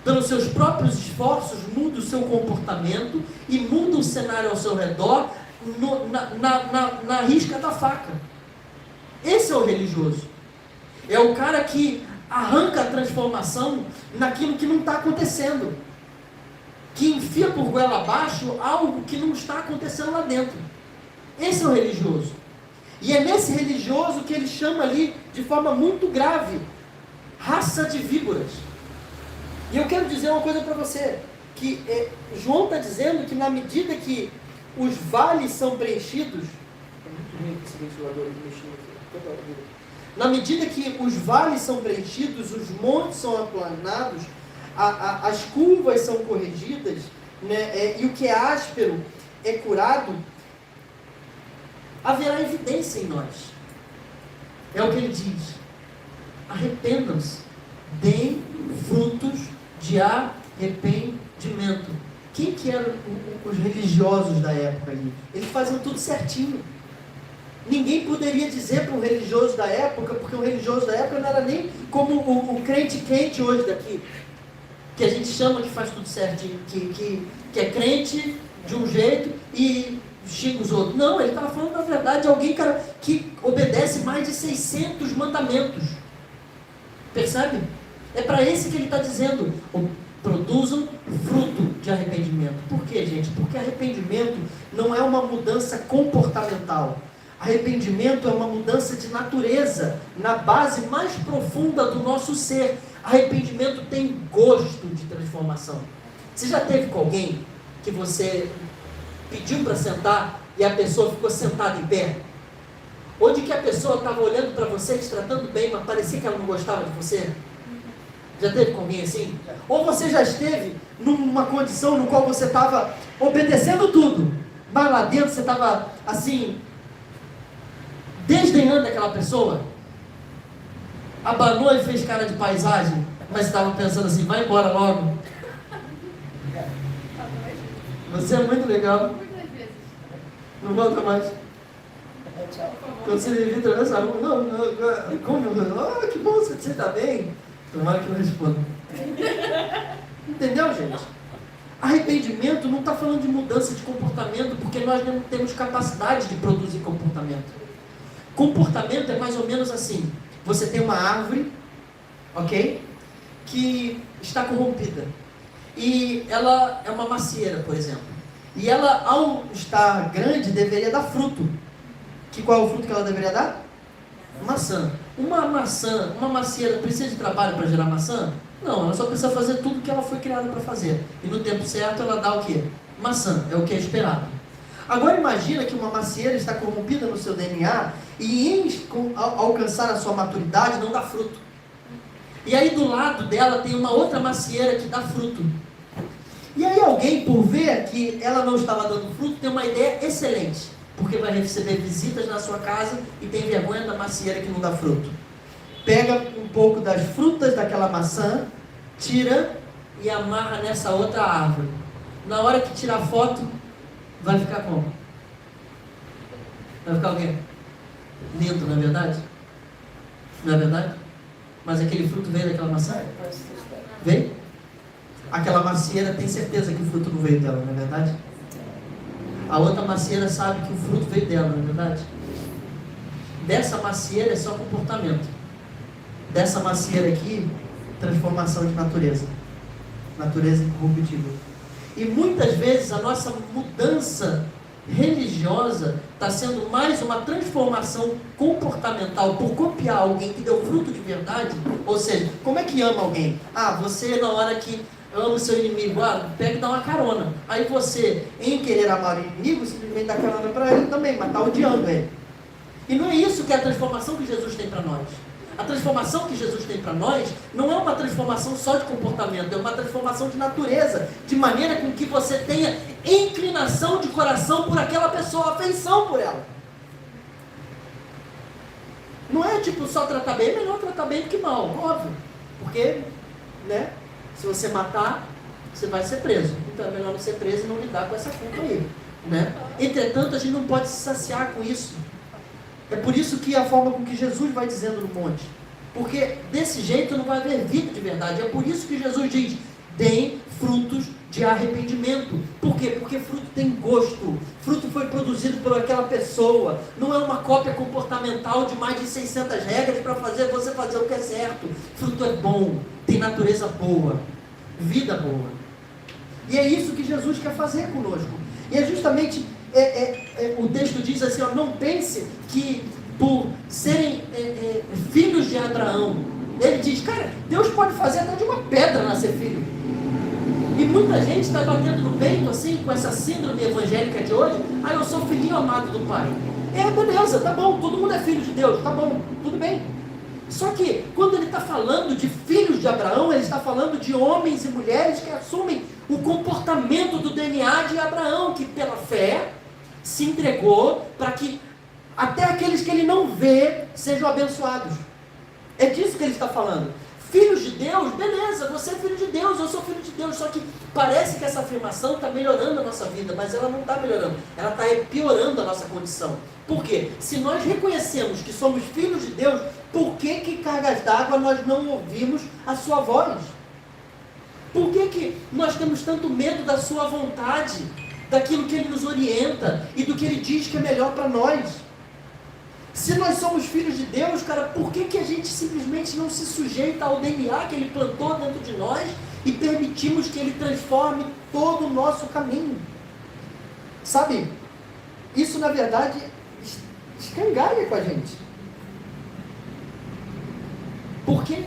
Pelos seus próprios esforços muda o seu comportamento e muda o cenário ao seu redor na risca da faca. Esse é o religioso. É o cara que arranca a transformação naquilo que não está acontecendo, que enfia por goela abaixo algo que não está acontecendo lá dentro. Esse é o religioso. E é nesse religioso que ele chama ali de forma muito grave: raça de víboras. E eu quero dizer uma coisa para você, que João está dizendo que na medida que os vales são preenchidos, na medida que os vales são preenchidos, os montes são aplanados, as curvas são corrigidas, né, e o que é áspero é curado, haverá evidência em nós. É o que ele diz: arrependam-se, deem frutos de arrependimento. Quem que eram os religiosos da época ali? Eles faziam tudo certinho. Ninguém poderia dizer para um religioso da época, porque o religioso da época não era nem como o crente quente hoje daqui, que a gente chama que faz tudo certinho, que é crente de um jeito e xinga os outros. Não, ele estava falando na verdade de alguém, cara, que obedece mais de 600 mandamentos. Percebe? É para esse que ele está dizendo: produzam fruto de arrependimento. Por quê, gente? Porque arrependimento não é uma mudança comportamental. Arrependimento é uma mudança de natureza, na base mais profunda do nosso ser. Arrependimento tem gosto de transformação. Você já teve com alguém que você pediu para sentar e a pessoa ficou sentada em pé? Ou de que a pessoa estava olhando para você, te tratando bem, mas parecia que ela não gostava de você? Já teve com alguém assim? Ou você já esteve numa condição no qual você estava obedecendo tudo, mas lá dentro você estava assim, desdenhando daquela pessoa? Abanou e fez cara de paisagem, mas estava pensando assim: vai embora logo. Você é muito legal. Não volta mais. Quando você me vir através da rua, não, como? Que bom, você está bem? Tomara que eu responda. Entendeu, gente? Arrependimento não está falando de mudança de comportamento, porque nós não temos capacidade de produzir comportamento. Comportamento é mais ou menos assim: você tem uma árvore, ok? Que está corrompida. E ela é uma macieira, por exemplo. E ela, ao estar grande, deveria dar fruto. Qual é o fruto que ela deveria dar? Maçã. Uma macieira precisa de trabalho para gerar maçã? Não, ela só precisa fazer tudo que ela foi criada para fazer. E no tempo certo ela dá o quê? Maçã, é o que é esperado. Agora imagina que uma macieira está corrompida no seu DNA e ao alcançar a sua maturidade não dá fruto. E aí do lado dela tem uma outra macieira que dá fruto. E aí alguém, por ver que ela não estava dando fruto, tem uma ideia excelente, porque vai receber visitas na sua casa e tem vergonha da macieira que não dá fruto. Pega um pouco das frutas daquela maçã, tira e amarra nessa outra árvore. Na hora que tirar foto, vai ficar como? Vai ficar o quê? Lindo, não é verdade? Não é verdade? Mas aquele fruto veio daquela maçã? Veio? Aquela macieira tem certeza que o fruto não veio dela, não é verdade? A outra macieira sabe que o fruto veio dela, não é verdade? Dessa macieira é só comportamento. Dessa macieira aqui, transformação de natureza. Natureza incorruptível. E muitas vezes a nossa mudança religiosa está sendo mais uma transformação comportamental por copiar alguém que deu fruto de verdade. Ou seja, como é que ama alguém? Você na hora que ama o seu inimigo, pega e dá uma carona. Aí você, em querer amar o inimigo, simplesmente dá carona para ele também, mas está odiando ele. E não é isso que é a transformação que Jesus tem para nós. A transformação que Jesus tem para nós não é uma transformação só de comportamento, é uma transformação de natureza, de maneira com que você tenha inclinação de coração por aquela pessoa, afeição por ela. Não é tipo só tratar bem, é melhor tratar bem do que mal, óbvio. Porque, né, se você matar, você vai ser preso. Então é melhor não ser preso e não lidar com essa culpa aí, né? Entretanto, a gente não pode se saciar com isso. É por isso que a forma com que Jesus vai dizendo no monte. Porque desse jeito não vai haver vida de verdade. É por isso que Jesus diz, deem frutos de arrependimento. Por quê? Porque fruto tem gosto. Fruto foi produzido por aquela pessoa. Não é uma cópia comportamental de mais de 600 regras para você fazer o que é certo. Fruto é bom, tem natureza boa, vida boa. E é isso que Jesus quer fazer conosco. E é justamente... o texto diz assim, não pense que por serem filhos de Abraão, ele diz, cara, Deus pode fazer até de uma pedra nascer filho. E muita gente está batendo no peito assim, com essa síndrome evangélica de hoje, eu sou filhinho amado do Pai. Beleza, tá bom, todo mundo é filho de Deus, tá bom, tudo bem. Só que quando ele está falando de filhos de Abraão, ele está falando de homens e mulheres que assumem o comportamento do DNA de Abraão, que pela fé se entregou para que até aqueles que ele não vê sejam abençoados. É disso que ele está falando. Filhos de Deus, beleza, você é filho de Deus, eu sou filho de Deus. Só que parece que essa afirmação está melhorando a nossa vida, mas ela não está melhorando, ela está piorando a nossa condição. Por quê? Se nós reconhecemos que somos filhos de Deus, por que cargas d'água nós não ouvimos a sua voz? Por que nós temos tanto medo da sua vontade, daquilo que ele nos orienta e do que ele diz que é melhor para nós? Se nós somos filhos de Deus, cara, por que a gente simplesmente não se sujeita ao DNA que ele plantou dentro de nós e permitimos que ele transforme todo o nosso caminho? Sabe? Isso, na verdade, escangalha com a gente. Porque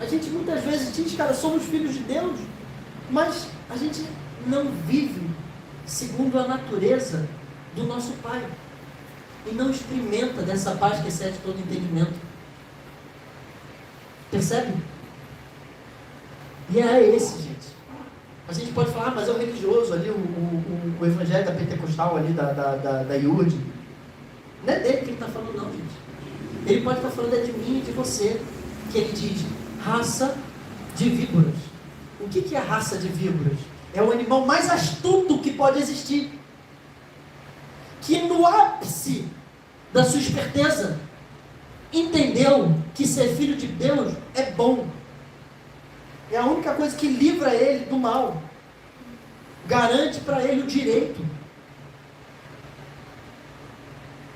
a gente muitas vezes diz, cara, somos filhos de Deus, mas a gente não vive segundo a natureza do nosso Pai. E não experimenta dessa paz que excede todo entendimento. Percebe? E é esse, gente. A gente pode falar, mas é o religioso ali, o evangelho da pentecostal ali, da IUD. Não é dele que ele está falando não, gente. Ele pode estar falando de mim e de você. Que ele diz, raça de víboras. O que é a raça de víboras? É o animal mais astuto que pode existir. Que no ápice da sua esperteza entendeu que ser filho de Deus é bom. É a única coisa que livra ele do mal. Garante para ele o direito.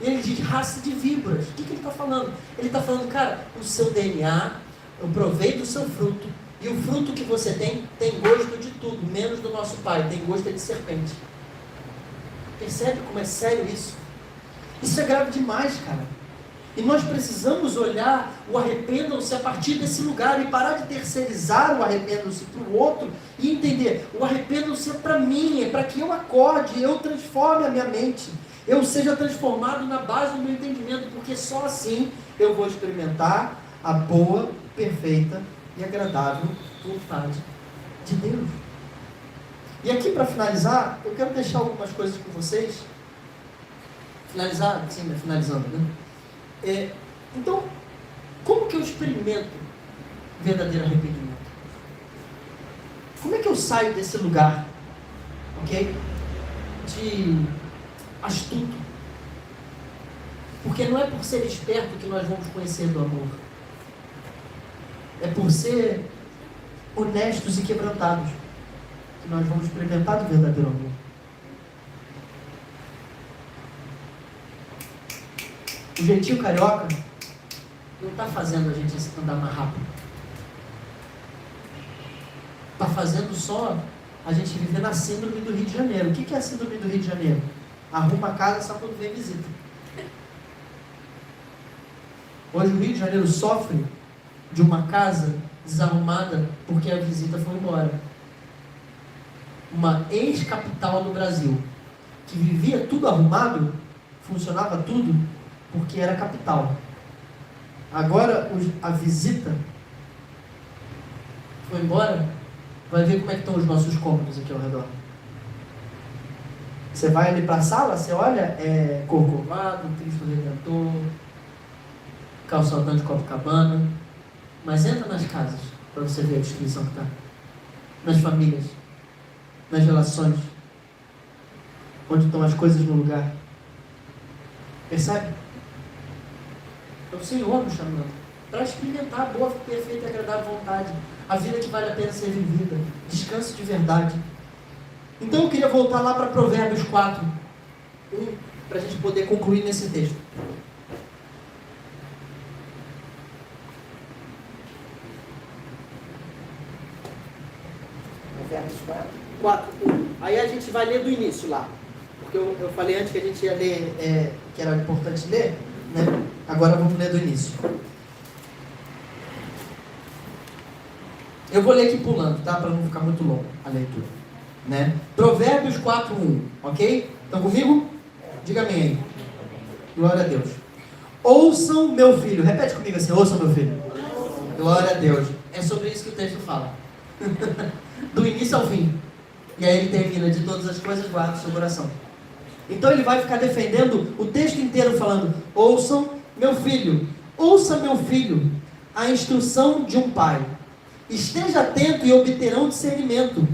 Ele diz raça de víboras. O que ele está falando? Ele está falando, cara, o seu DNA, eu provei do seu fruto. E o fruto que você tem gosto de tudo, menos do nosso Pai. Tem gosto de serpente. Percebe como é sério isso? Isso é grave demais, cara. E nós precisamos olhar o arrependam-se a partir desse lugar e parar de terceirizar o arrependam-se para o outro e entender, o arrependam-se é para mim, é para que eu acorde, eu transforme a minha mente, eu seja transformado na base do meu entendimento, porque só assim eu vou experimentar a boa, perfeita e agradável vontade de Deus. E aqui, para finalizar, eu quero deixar algumas coisas com vocês. Finalizar? Sim, finalizando, né? Então, como que eu experimento verdadeiro arrependimento? Como é que eu saio desse lugar, ok? De astuto. Porque não é por ser esperto que nós vamos conhecer do amor. É por ser honestos e quebrantados que nós vamos experimentar do verdadeiro amor. O jeitinho carioca não está fazendo a gente andar mais rápido. Está fazendo só a gente viver na síndrome do Rio de Janeiro. O que é a síndrome do Rio de Janeiro? Arruma a casa só quando vem visita. Hoje o Rio de Janeiro sofre de uma casa desarrumada porque a visita foi embora. Uma ex-capital do Brasil, que vivia tudo arrumado, funcionava tudo, porque era capital. Agora a visita foi embora, vai ver como é que estão os nossos cômodos aqui ao redor. Você vai ali para a sala, você olha, Corcovado, Cristo Redentor, Calçadão de Copacabana, mas entra nas casas para você ver a destruição que está. Nas famílias, nas relações, onde estão as coisas no lugar. Percebe? É o Senhor nos chamando para experimentar a boa, perfeita e agradável vontade, a vida que vale a pena ser vivida, descanso de verdade. Então eu queria voltar lá para Provérbios 4, para a gente poder concluir nesse texto. Provérbios 4. 4. Aí a gente vai ler do início lá. Porque eu falei antes que a gente ia ler, que era importante ler, né? Agora vamos ler do início. Eu vou ler aqui pulando, tá? Para não ficar muito longo a leitura, né? Provérbios 4:1, ok? Estão comigo? Diga amém aí. Glória a Deus. Ouçam meu filho. Repete comigo assim, ouçam meu filho. Glória a Deus. É sobre isso que o texto fala. Do início ao fim. E aí ele termina: de todas as coisas guarda o seu coração. Então ele vai ficar defendendo o texto inteiro falando: ouçam meu filho, ouça meu filho, a instrução de um pai. Esteja atento e obterão discernimento.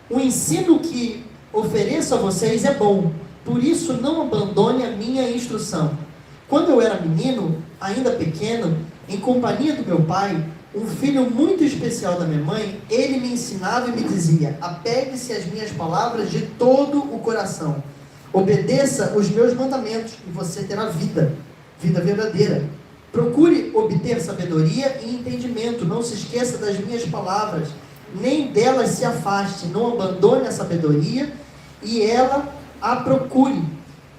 O ensino que ofereço a vocês é bom, por isso não abandone a minha instrução. Quando eu era menino, ainda pequeno, em companhia do meu pai, um filho muito especial da minha mãe, ele me ensinava e me dizia: apegue-se às minhas palavras de todo o coração. Obedeça os meus mandamentos e você terá vida verdadeira. Procure obter sabedoria e entendimento. Não se esqueça das minhas palavras, nem delas se afaste. Não abandone a sabedoria e ela a procure.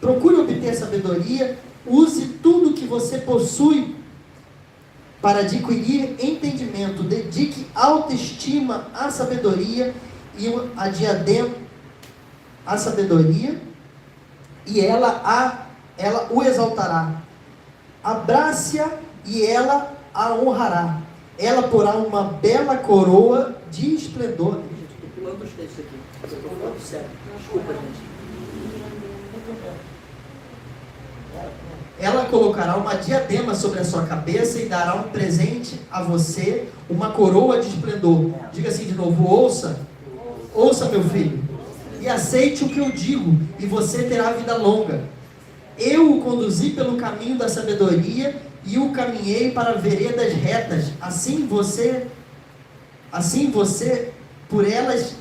Procure obter sabedoria. Use tudo que você possui para adquirir entendimento. Dedique autoestima à sabedoria e a diadema à sabedoria, e ela o exaltará. Abrace-a e ela a honrará. Ela porá uma bela coroa de esplendor. Gente, estou pulando os textos aqui. Eu estou falando sério. Desculpa, gente. Ela colocará uma diadema sobre a sua cabeça e dará um presente a você, uma coroa de esplendor. Diga assim de novo: ouça meu filho, e aceite o que eu digo, e você terá vida longa. Eu o conduzi pelo caminho da sabedoria e o caminhei para veredas retas. Assim você, por elas...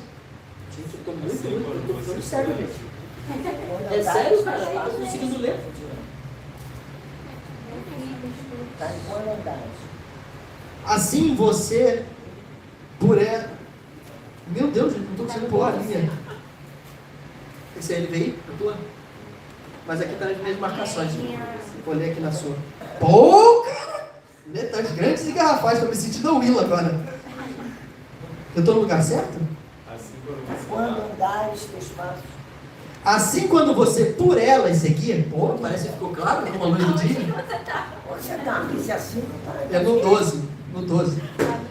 Gente, eu estou muito ficando sério, gente. É sério, cara? Eu não estou conseguindo ler. Está em boa verdade. Assim você, por ela... Meu Deus, gente, não estou conseguindo pular a linha. Esse aí ele veio? Eu tô... Mas aqui tá nas minhas marcações. Vou ler aqui na sua. Pô, cara! Letras grandes e garrafais. Estou me sentindo a Willa agora. Eu estou no lugar certo? Quando andares teus passos. Assim, quando você por elas seguir... Pô, parece que ficou claro como a luz do dia. Onde você está? Esse 5 tá? É no 12. No 12.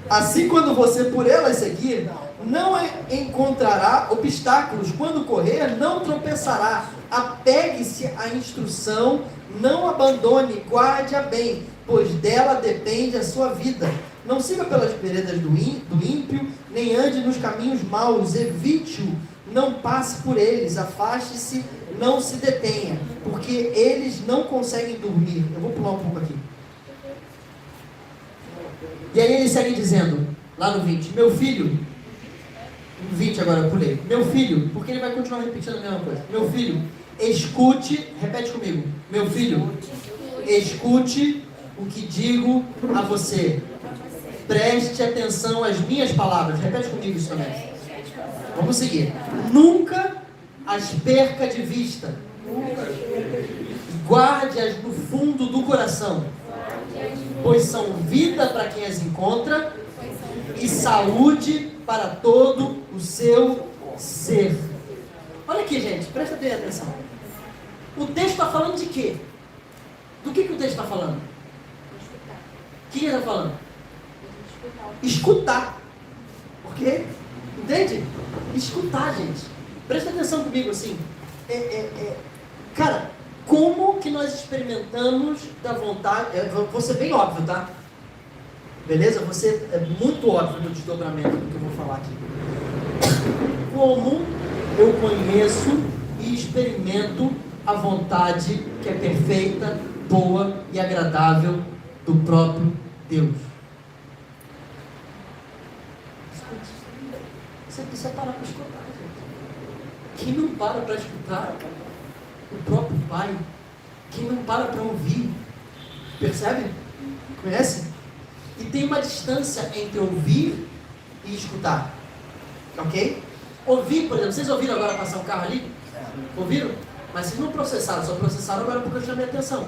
Assim, quando você por elas seguir, Não encontrará obstáculos. Quando correr, não tropeçará. Apegue-se à instrução, não abandone, guarde-a bem, pois dela depende a sua vida. Não siga pelas veredas do ímpio, nem ande nos caminhos maus, evite-o, não passe por eles, afaste-se, não se detenha, porque eles não conseguem dormir. Eu vou pular um pouco aqui. E aí ele segue dizendo, lá no 20, meu filho, no 20 agora eu pulei, meu filho, porque ele vai continuar repetindo a mesma coisa, meu filho, escute, repete comigo, meu filho, escute o que digo a você, preste atenção às minhas palavras, repete comigo isso também, vamos seguir, nunca as perca de vista, guarde-as no fundo do coração, pois são vida para quem as encontra e saúde para todo o seu ser. Olha aqui, gente, presta bem atenção. O texto está falando de quê? Do que o texto está falando? O que ele está falando? Escutar. Ok? Entende? Escutar, gente. Presta atenção comigo assim. Cara, como que nós experimentamos da vontade... Vou ser bem óbvio, tá? Beleza? É muito óbvio no desdobramento do que eu vou falar aqui. Como eu conheço e experimento a vontade que é perfeita, boa e agradável do próprio Deus. Você precisa parar para escutar, gente. Quem não para escutar o próprio Pai, quem não para ouvir, percebe? Conhece? E tem uma distância entre ouvir e escutar, ok? Ouvir, por exemplo, vocês ouviram agora passar um carro ali? Ouviram? Mas vocês não processaram, só processaram agora porque eu chamei a atenção.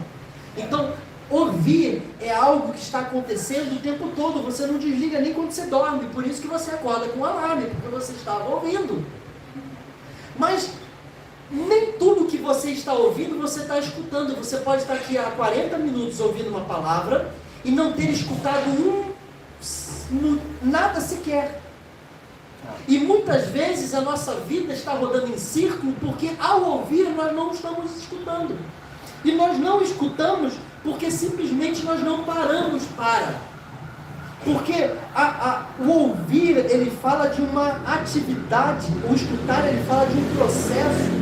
Então, ouvir é algo que está acontecendo o tempo todo, você não desliga nem quando você dorme, por isso que você acorda com um alarme, porque você estava ouvindo. Mas nem tudo que você está ouvindo, você está escutando. Você pode estar aqui há 40 minutos ouvindo uma palavra e não ter escutado nada sequer. E muitas vezes a nossa vida está rodando em círculo porque ao ouvir nós não estamos escutando. E nós não escutamos porque simplesmente nós não paramos para. Porque o ouvir, ele fala de uma atividade, o escutar, ele fala de um processo.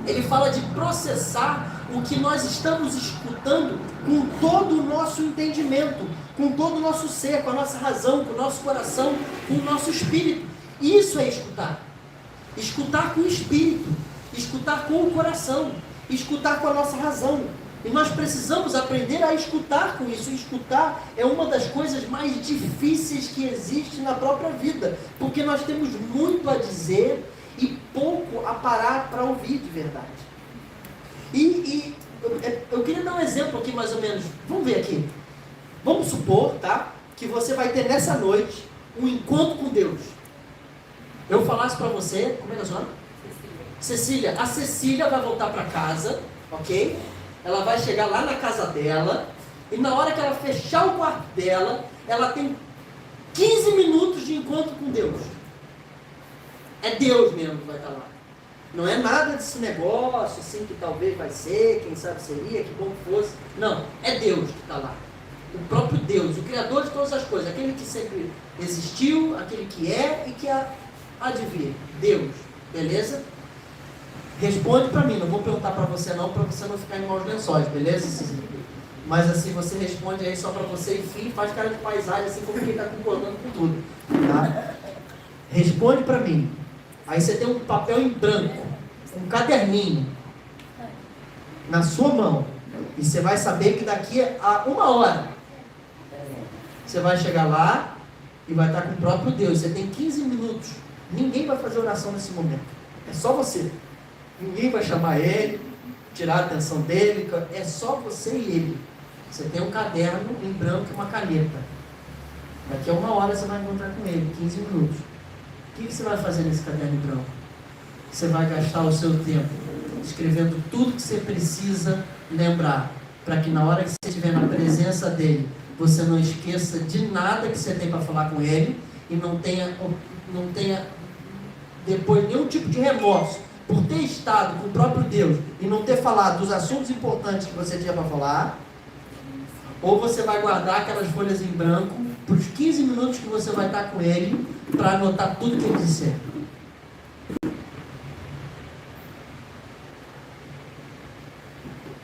Ele fala de processar o que nós estamos escutando com todo o nosso entendimento, com todo o nosso ser, com a nossa razão, com o nosso coração, com o nosso espírito. Isso é escutar. Escutar com o espírito, escutar com o coração, escutar com a nossa razão. E nós precisamos aprender a escutar com isso. Escutar é uma das coisas mais difíceis que existe na própria vida, porque nós temos muito a dizer e pouco a parar para ouvir de verdade. E eu queria dar um exemplo aqui mais ou menos. Vamos ver aqui. Vamos supor, tá, que você vai ter nessa noite um encontro com Deus. Eu falasse para você, como é que é o seu nome? Cecília. A Cecília vai voltar para casa, ok? Ela vai chegar lá na casa dela e na hora que ela fechar o quarto dela, ela tem 15 minutos de encontro com Deus. É Deus mesmo que vai estar lá. Não é nada desse negócio assim que talvez vai ser, quem sabe seria, que bom que fosse. Não, é Deus que está lá. O próprio Deus, o Criador de todas as coisas. Aquele que sempre existiu, aquele que é e que há de vir. Deus, beleza? Responde para mim, não vou perguntar para você não ficar em maus lençóis, beleza, Cecília? Mas assim, você responde aí só para você, enfim, faz cara de paisagem, assim como quem está concordando com tudo, tá? Responde para mim. Aí você tem um papel em branco, um caderninho na sua mão, e você vai saber que daqui a 1 hora você vai chegar lá e vai estar com o próprio Deus. Você tem 15 minutos, ninguém vai fazer oração nesse momento, é só você. Ninguém vai chamar ele, tirar a atenção dele, é só você e ele. Você tem um caderno em branco e uma caneta. Daqui a 1 hora você vai encontrar com ele, 15 minutos. O que você vai fazer nesse caderno em branco? Você vai gastar o seu tempo escrevendo tudo que você precisa lembrar, para que na hora que você estiver na presença dele, você não esqueça de nada que você tem para falar com ele e não tenha não tenha depois nenhum tipo de remorso por ter estado com o próprio Deus e não ter falado dos assuntos importantes que você tinha para falar, ou você vai guardar aquelas folhas em branco para os 15 minutos que você vai estar com ele para anotar tudo que ele disser.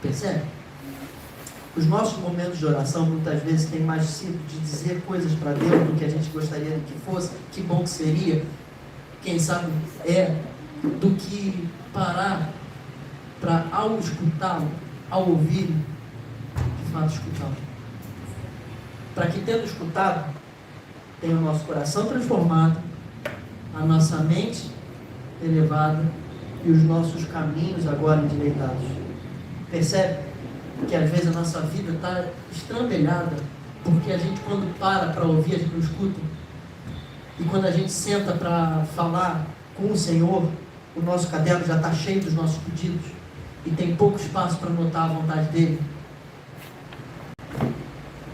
Percebe? Os nossos momentos de oração muitas vezes têm mais sido de dizer coisas para Deus do que a gente gostaria que fosse, que bom que seria, quem sabe do que parar para, ao escutá-lo, ao ouvir, de fato escutá-lo. Para que, tendo escutado, tenha o nosso coração transformado, a nossa mente elevada e os nossos caminhos agora endireitados. Percebe que às vezes a nossa vida está estrambelhada, porque a gente, quando para ouvir, a gente não escuta. E quando a gente senta para falar com o Senhor, o nosso caderno já está cheio dos nossos pedidos e tem pouco espaço para anotar a vontade dele.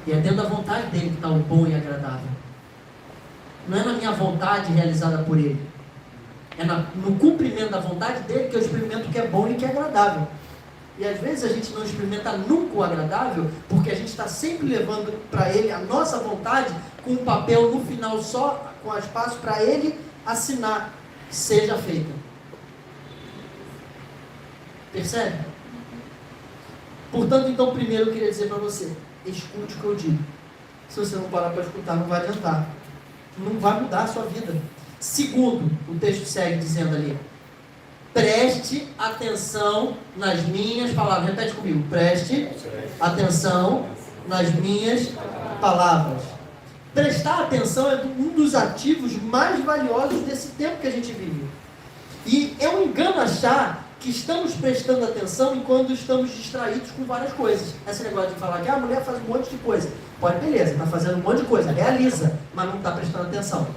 E é dentro da vontade dele que está o bom e agradável. Não é na minha vontade realizada por ele. É no cumprimento da vontade dele que eu experimento o que é bom e o que é agradável. E às vezes a gente não experimenta nunca o agradável, porque a gente está sempre levando para ele a nossa vontade, com um papel no final só, com espaço para ele assinar, seja feita. Percebe? Portanto, então, primeiro eu queria dizer para você, escute o que eu digo. Se você não parar para escutar, não vai adiantar. Não vai mudar a sua vida. Segundo, o texto segue dizendo ali, preste atenção nas minhas palavras. Repete comigo. Preste atenção nas minhas palavras. Prestar atenção é um dos ativos mais valiosos desse tempo que a gente vive. E é um engano achar que estamos prestando atenção enquanto estamos distraídos com várias coisas. Esse negócio de falar que a mulher faz um monte de coisa. Pode, beleza, está fazendo um monte de coisa, realiza, mas não está prestando atenção.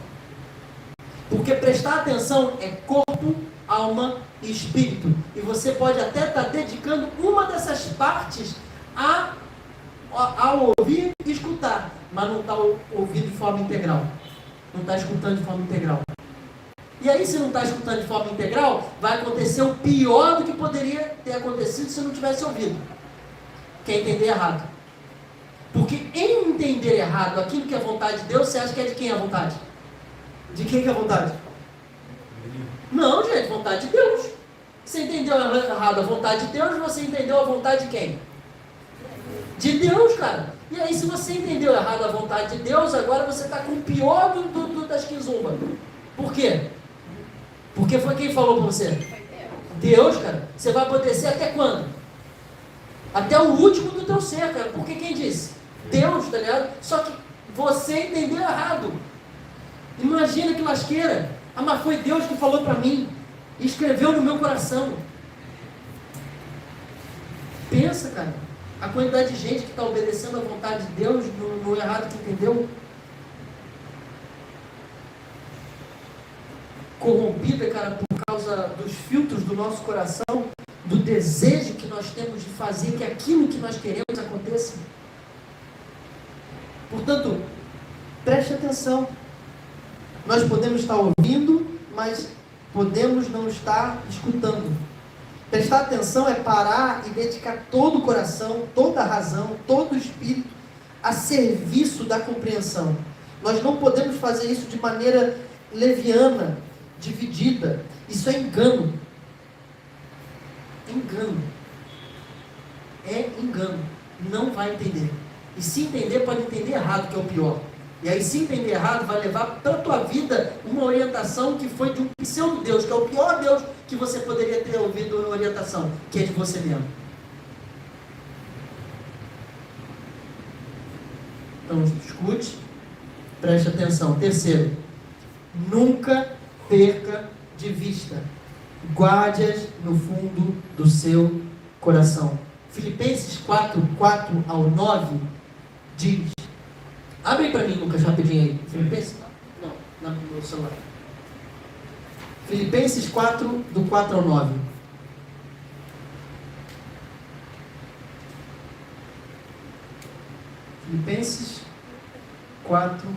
Porque prestar atenção é corpo, alma e espírito. E você pode até estar dedicando uma dessas partes ao ouvir e escutar, mas não está ouvindo de forma integral. Não está escutando de forma integral. E aí, se não está escutando de forma integral, vai acontecer o pior do que poderia ter acontecido se não tivesse ouvido. Que é entender errado. Porque em entender errado aquilo que é vontade de Deus, você acha que é de quem é a vontade? De quem que é a vontade? Não, gente, vontade de Deus. Você entendeu errado a vontade de Deus, você entendeu a vontade de quem? De Deus, cara. E aí, se você entendeu errado a vontade de Deus, agora você está com o pior das quizumbas. Por quê? Porque foi quem falou para você? Deus, cara. Você vai obedecer até quando? Até o último do teu ser, cara. Porque quem disse? Deus, tá ligado? Só que você entendeu errado. Imagina que lasqueira. Ah, mas foi Deus que falou para mim. E escreveu no meu coração. Pensa, cara. A quantidade de gente que está obedecendo a vontade de Deus no errado que entendeu. Corrompida, cara, por causa dos filtros do nosso coração, do desejo que nós temos de fazer que aquilo que nós queremos aconteça. Portanto, preste atenção. Nós podemos estar ouvindo, mas podemos não estar escutando. Prestar atenção é parar e dedicar todo o coração, toda a razão, todo o espírito a serviço da compreensão. Nós não podemos fazer isso de maneira leviana, dividida. Isso é engano. Engano. É engano. Não vai entender. E se entender, pode entender errado, que é o pior. E aí, se entender errado, vai levar para a tua vida uma orientação que foi de um pseudo-Deus, que é o pior Deus que você poderia ter ouvido orientação, que é de você mesmo. Então, escute, preste atenção. Terceiro, nunca perca de vista. Guarde-as no fundo do seu coração. Filipenses 4, 4 ao 9 diz... Abre para mim, Lucas, rapidinho aí. Filipenses? Não, no meu celular. Filipenses 4, do 4 ao 9. Filipenses 4,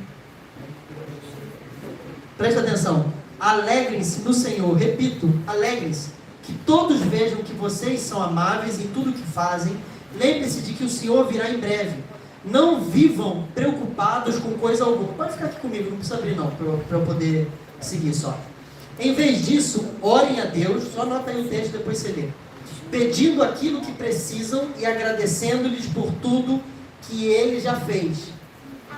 Presta atenção. Alegrem-se no Senhor. Repito, alegrem-se. Que todos vejam que vocês são amáveis em tudo que fazem. Lembre-se de que o Senhor virá em breve. Não vivam preocupados com coisa alguma. Pode ficar aqui comigo, não precisa abrir não, para eu poder seguir só. Em vez disso, orem a Deus, só anota aí o texto, depois você lê. Pedindo aquilo que precisam e agradecendo-lhes por tudo que Ele já fez.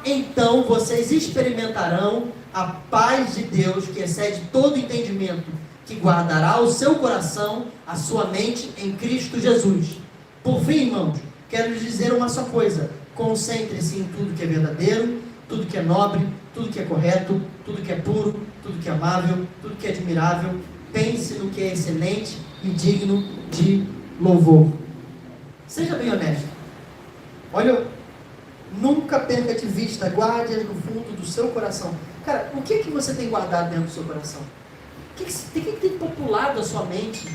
Então vocês experimentarão a paz de Deus, que excede todo entendimento, que guardará o seu coração, a sua mente em Cristo Jesus. Por fim, irmãos, quero lhes dizer uma só coisa. Concentre-se em tudo que é verdadeiro, tudo que é nobre, tudo que é correto, tudo que é puro, tudo que é amável, tudo que é admirável. Pense no que é excelente e digno de louvor. Seja bem honesto. Olha, nunca perca de vista, guarde no fundo do seu coração. Cara, o que você tem guardado dentro do seu coração? O que tem populado a sua mente?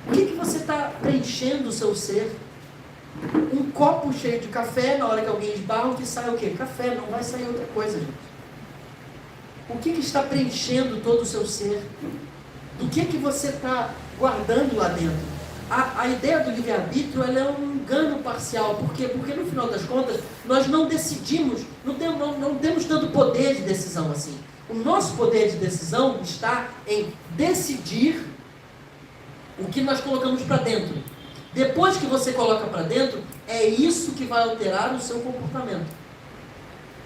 O que você está preenchendo o seu ser? Um copo cheio de café, na hora que alguém esbarra, o que sai o quê? Café, não vai sair outra coisa, gente. O que está preenchendo todo o seu ser? Do que você está guardando lá dentro? A ideia do livre-arbítrio, ela é um engano parcial. Por quê? Porque no final das contas, nós não decidimos, não temos tanto poder de decisão assim. O nosso poder de decisão está em decidir o que nós colocamos para dentro. Depois que você coloca para dentro, é isso que vai alterar o seu comportamento.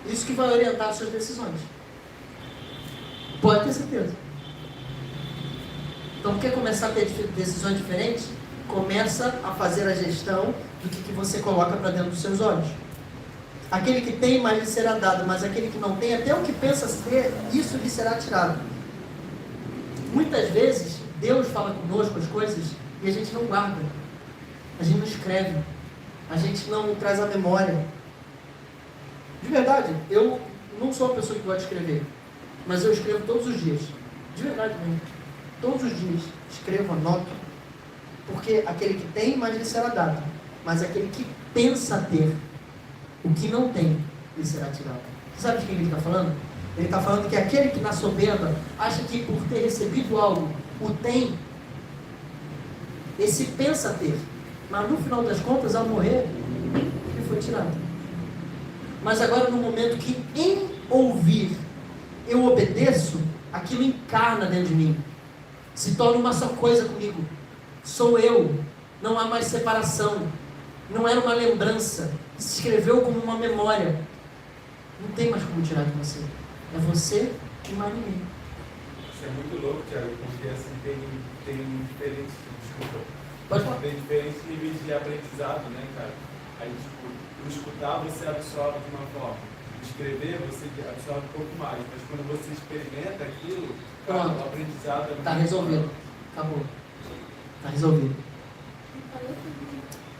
Isso que vai orientar as suas decisões. Pode ter certeza. Então, quer começar a ter decisões diferentes? Começa a fazer a gestão do que você coloca para dentro dos seus olhos. Aquele que tem, mais lhe será dado, mas aquele que não tem, até o que pensa ter, isso lhe será tirado. Muitas vezes, Deus fala conosco as coisas e a gente não guarda. A gente não escreve. A gente não traz a memória. De verdade, eu não sou uma pessoa que gosta de escrever, mas eu escrevo todos os dias. De verdade mesmo. Todos os dias. Escrevo, anoto. Porque aquele que tem, mais lhe será dado. Mas aquele que pensa ter, o que não tem, lhe será tirado. Você sabe de quem ele está falando? Ele está falando que aquele que na soberba acha que por ter recebido algo, o tem, esse pensa ter. Mas no final das contas, ao morrer, ele foi tirado. Mas agora no momento que em ouvir eu obedeço, aquilo encarna dentro de mim. Se torna uma só coisa comigo. Sou eu. Não há mais separação. Não era uma lembrança. Se escreveu como uma memória. Não tem mais como tirar de você. É você e mais ninguém. Isso é muito louco, Thiago, porque assim, tem diferentes, Pode falar. tem diferentes níveis de aprendizado, né, cara? Aí, tipo, o escutar você absorve de uma forma, escrever você absorve um pouco mais, mas quando você experimenta aquilo, cara, o aprendizado é muito... Está resolvido. Acabou. Está resolvido.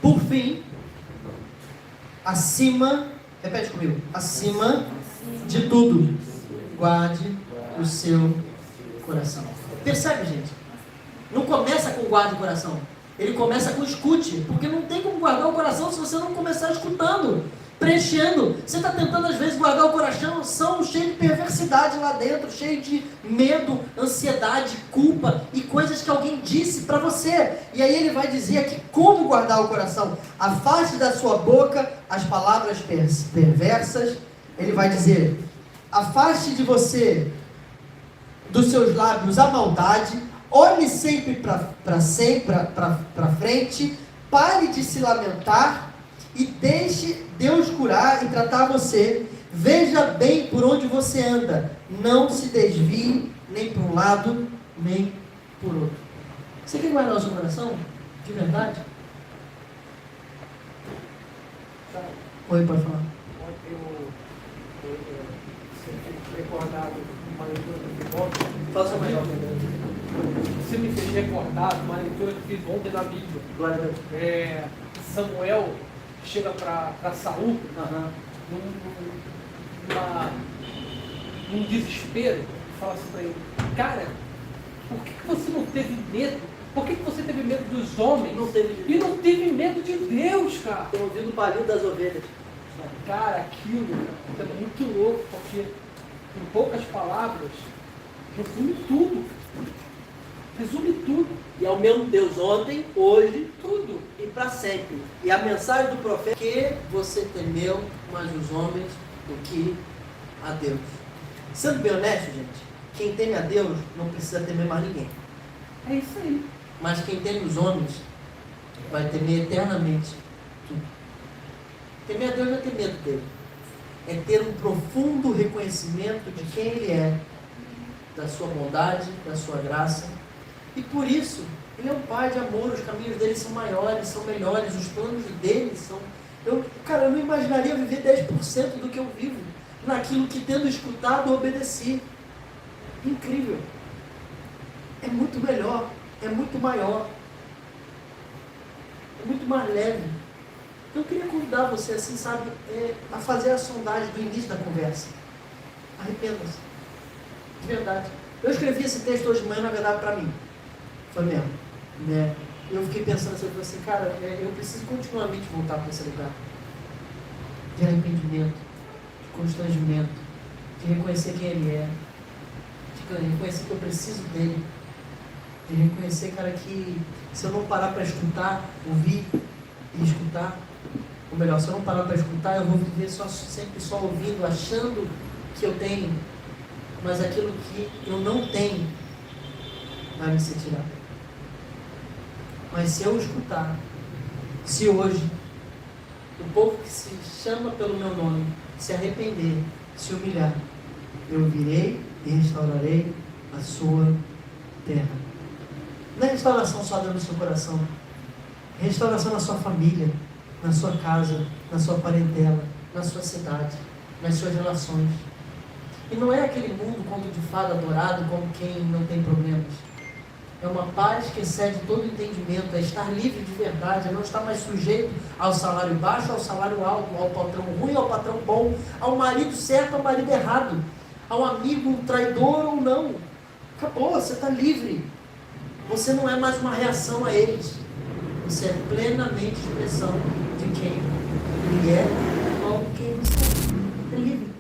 Por fim, acima, repete comigo, acima de tudo, guarde o seu coração. Percebe, gente? Não começa com guarde o coração. Ele começa com escute, porque não tem como guardar o coração se você não começar escutando, preenchendo. Você está tentando às vezes guardar o coração cheio de perversidade lá dentro, cheio de medo, ansiedade, culpa e coisas que alguém disse para você. E aí ele vai dizer aqui como guardar o coração. Afaste da sua boca as palavras perversas. Ele vai dizer, afaste de você, dos seus lábios, a maldade. Olhe sempre para frente, pare de se lamentar e deixe Deus curar e tratar você. Veja bem por onde você anda, não se desvie nem para um lado, nem por outro. Você quer guardar o seu coração? De verdade? Oi, pode falar. Eu sempre fui recordado uma leitura do ontem. Fala só mais alto. Você me fez recordar de uma leitura que fiz ontem na Bíblia. Glória a Deus. Samuel chega para Saul num desespero e fala assim para ele, cara, por que você não teve medo? Por que você teve medo dos homens e não teve medo de Deus, cara? Estou ouvindo o barulho das ovelhas. Cara, aquilo é muito louco, porque em poucas palavras, resume tudo. Resume tudo. E é o mesmo Deus ontem, hoje Tudo. e para sempre. E a mensagem do profeta é que você temeu mais os homens do que a Deus. Sendo bem honesto, gente, quem teme a Deus não precisa temer mais ninguém. É isso aí. Mas quem teme os homens vai temer eternamente tudo. Temer a Deus não é ter medo dele. É ter um profundo reconhecimento de quem ele é, da sua bondade, da sua graça. E por isso, ele é um pai de amor, os caminhos dele são maiores, são melhores, os planos dele são... eu não imaginaria viver 10% do que eu vivo, naquilo que, tendo escutado, obedeci. Incrível. É muito melhor, é muito maior, é muito mais leve. Eu queria convidar você, assim, sabe, a fazer a sondagem do início da conversa. Arrependa-se. De verdade. Eu escrevi esse texto hoje de manhã, na verdade, para mim. Foi mesmo. Né? Eu fiquei pensando assim, eu falei assim, cara, eu preciso continuamente voltar para esse lugar. De arrependimento, de constrangimento, de reconhecer quem ele é, de reconhecer que eu preciso dele, de reconhecer, cara, que se eu não parar para escutar, ouvir e escutar, ou melhor, se eu não parar para escutar, eu vou viver sempre só ouvindo, achando que eu tenho, mas aquilo que eu não tenho vai me ser tirado. Mas se eu escutar, se hoje o povo que se chama pelo meu nome se arrepender, se humilhar, eu virei e restaurarei a sua terra. Não é restauração só dentro do seu coração, é restauração na sua família, na sua casa, na sua parentela, na sua cidade, nas suas relações. E não é aquele mundo conto de fada adorado como quem não tem problemas. É uma paz que excede todo entendimento, é estar livre de verdade, é não estar mais sujeito ao salário baixo, ao salário alto, ao patrão ruim, ao patrão bom, ao marido certo, ao marido errado, ao amigo traidor ou não. Acabou, você está livre. Você não é mais uma reação a eles. Você é plenamente expressão de quem ele é, ou quem você é. É livre.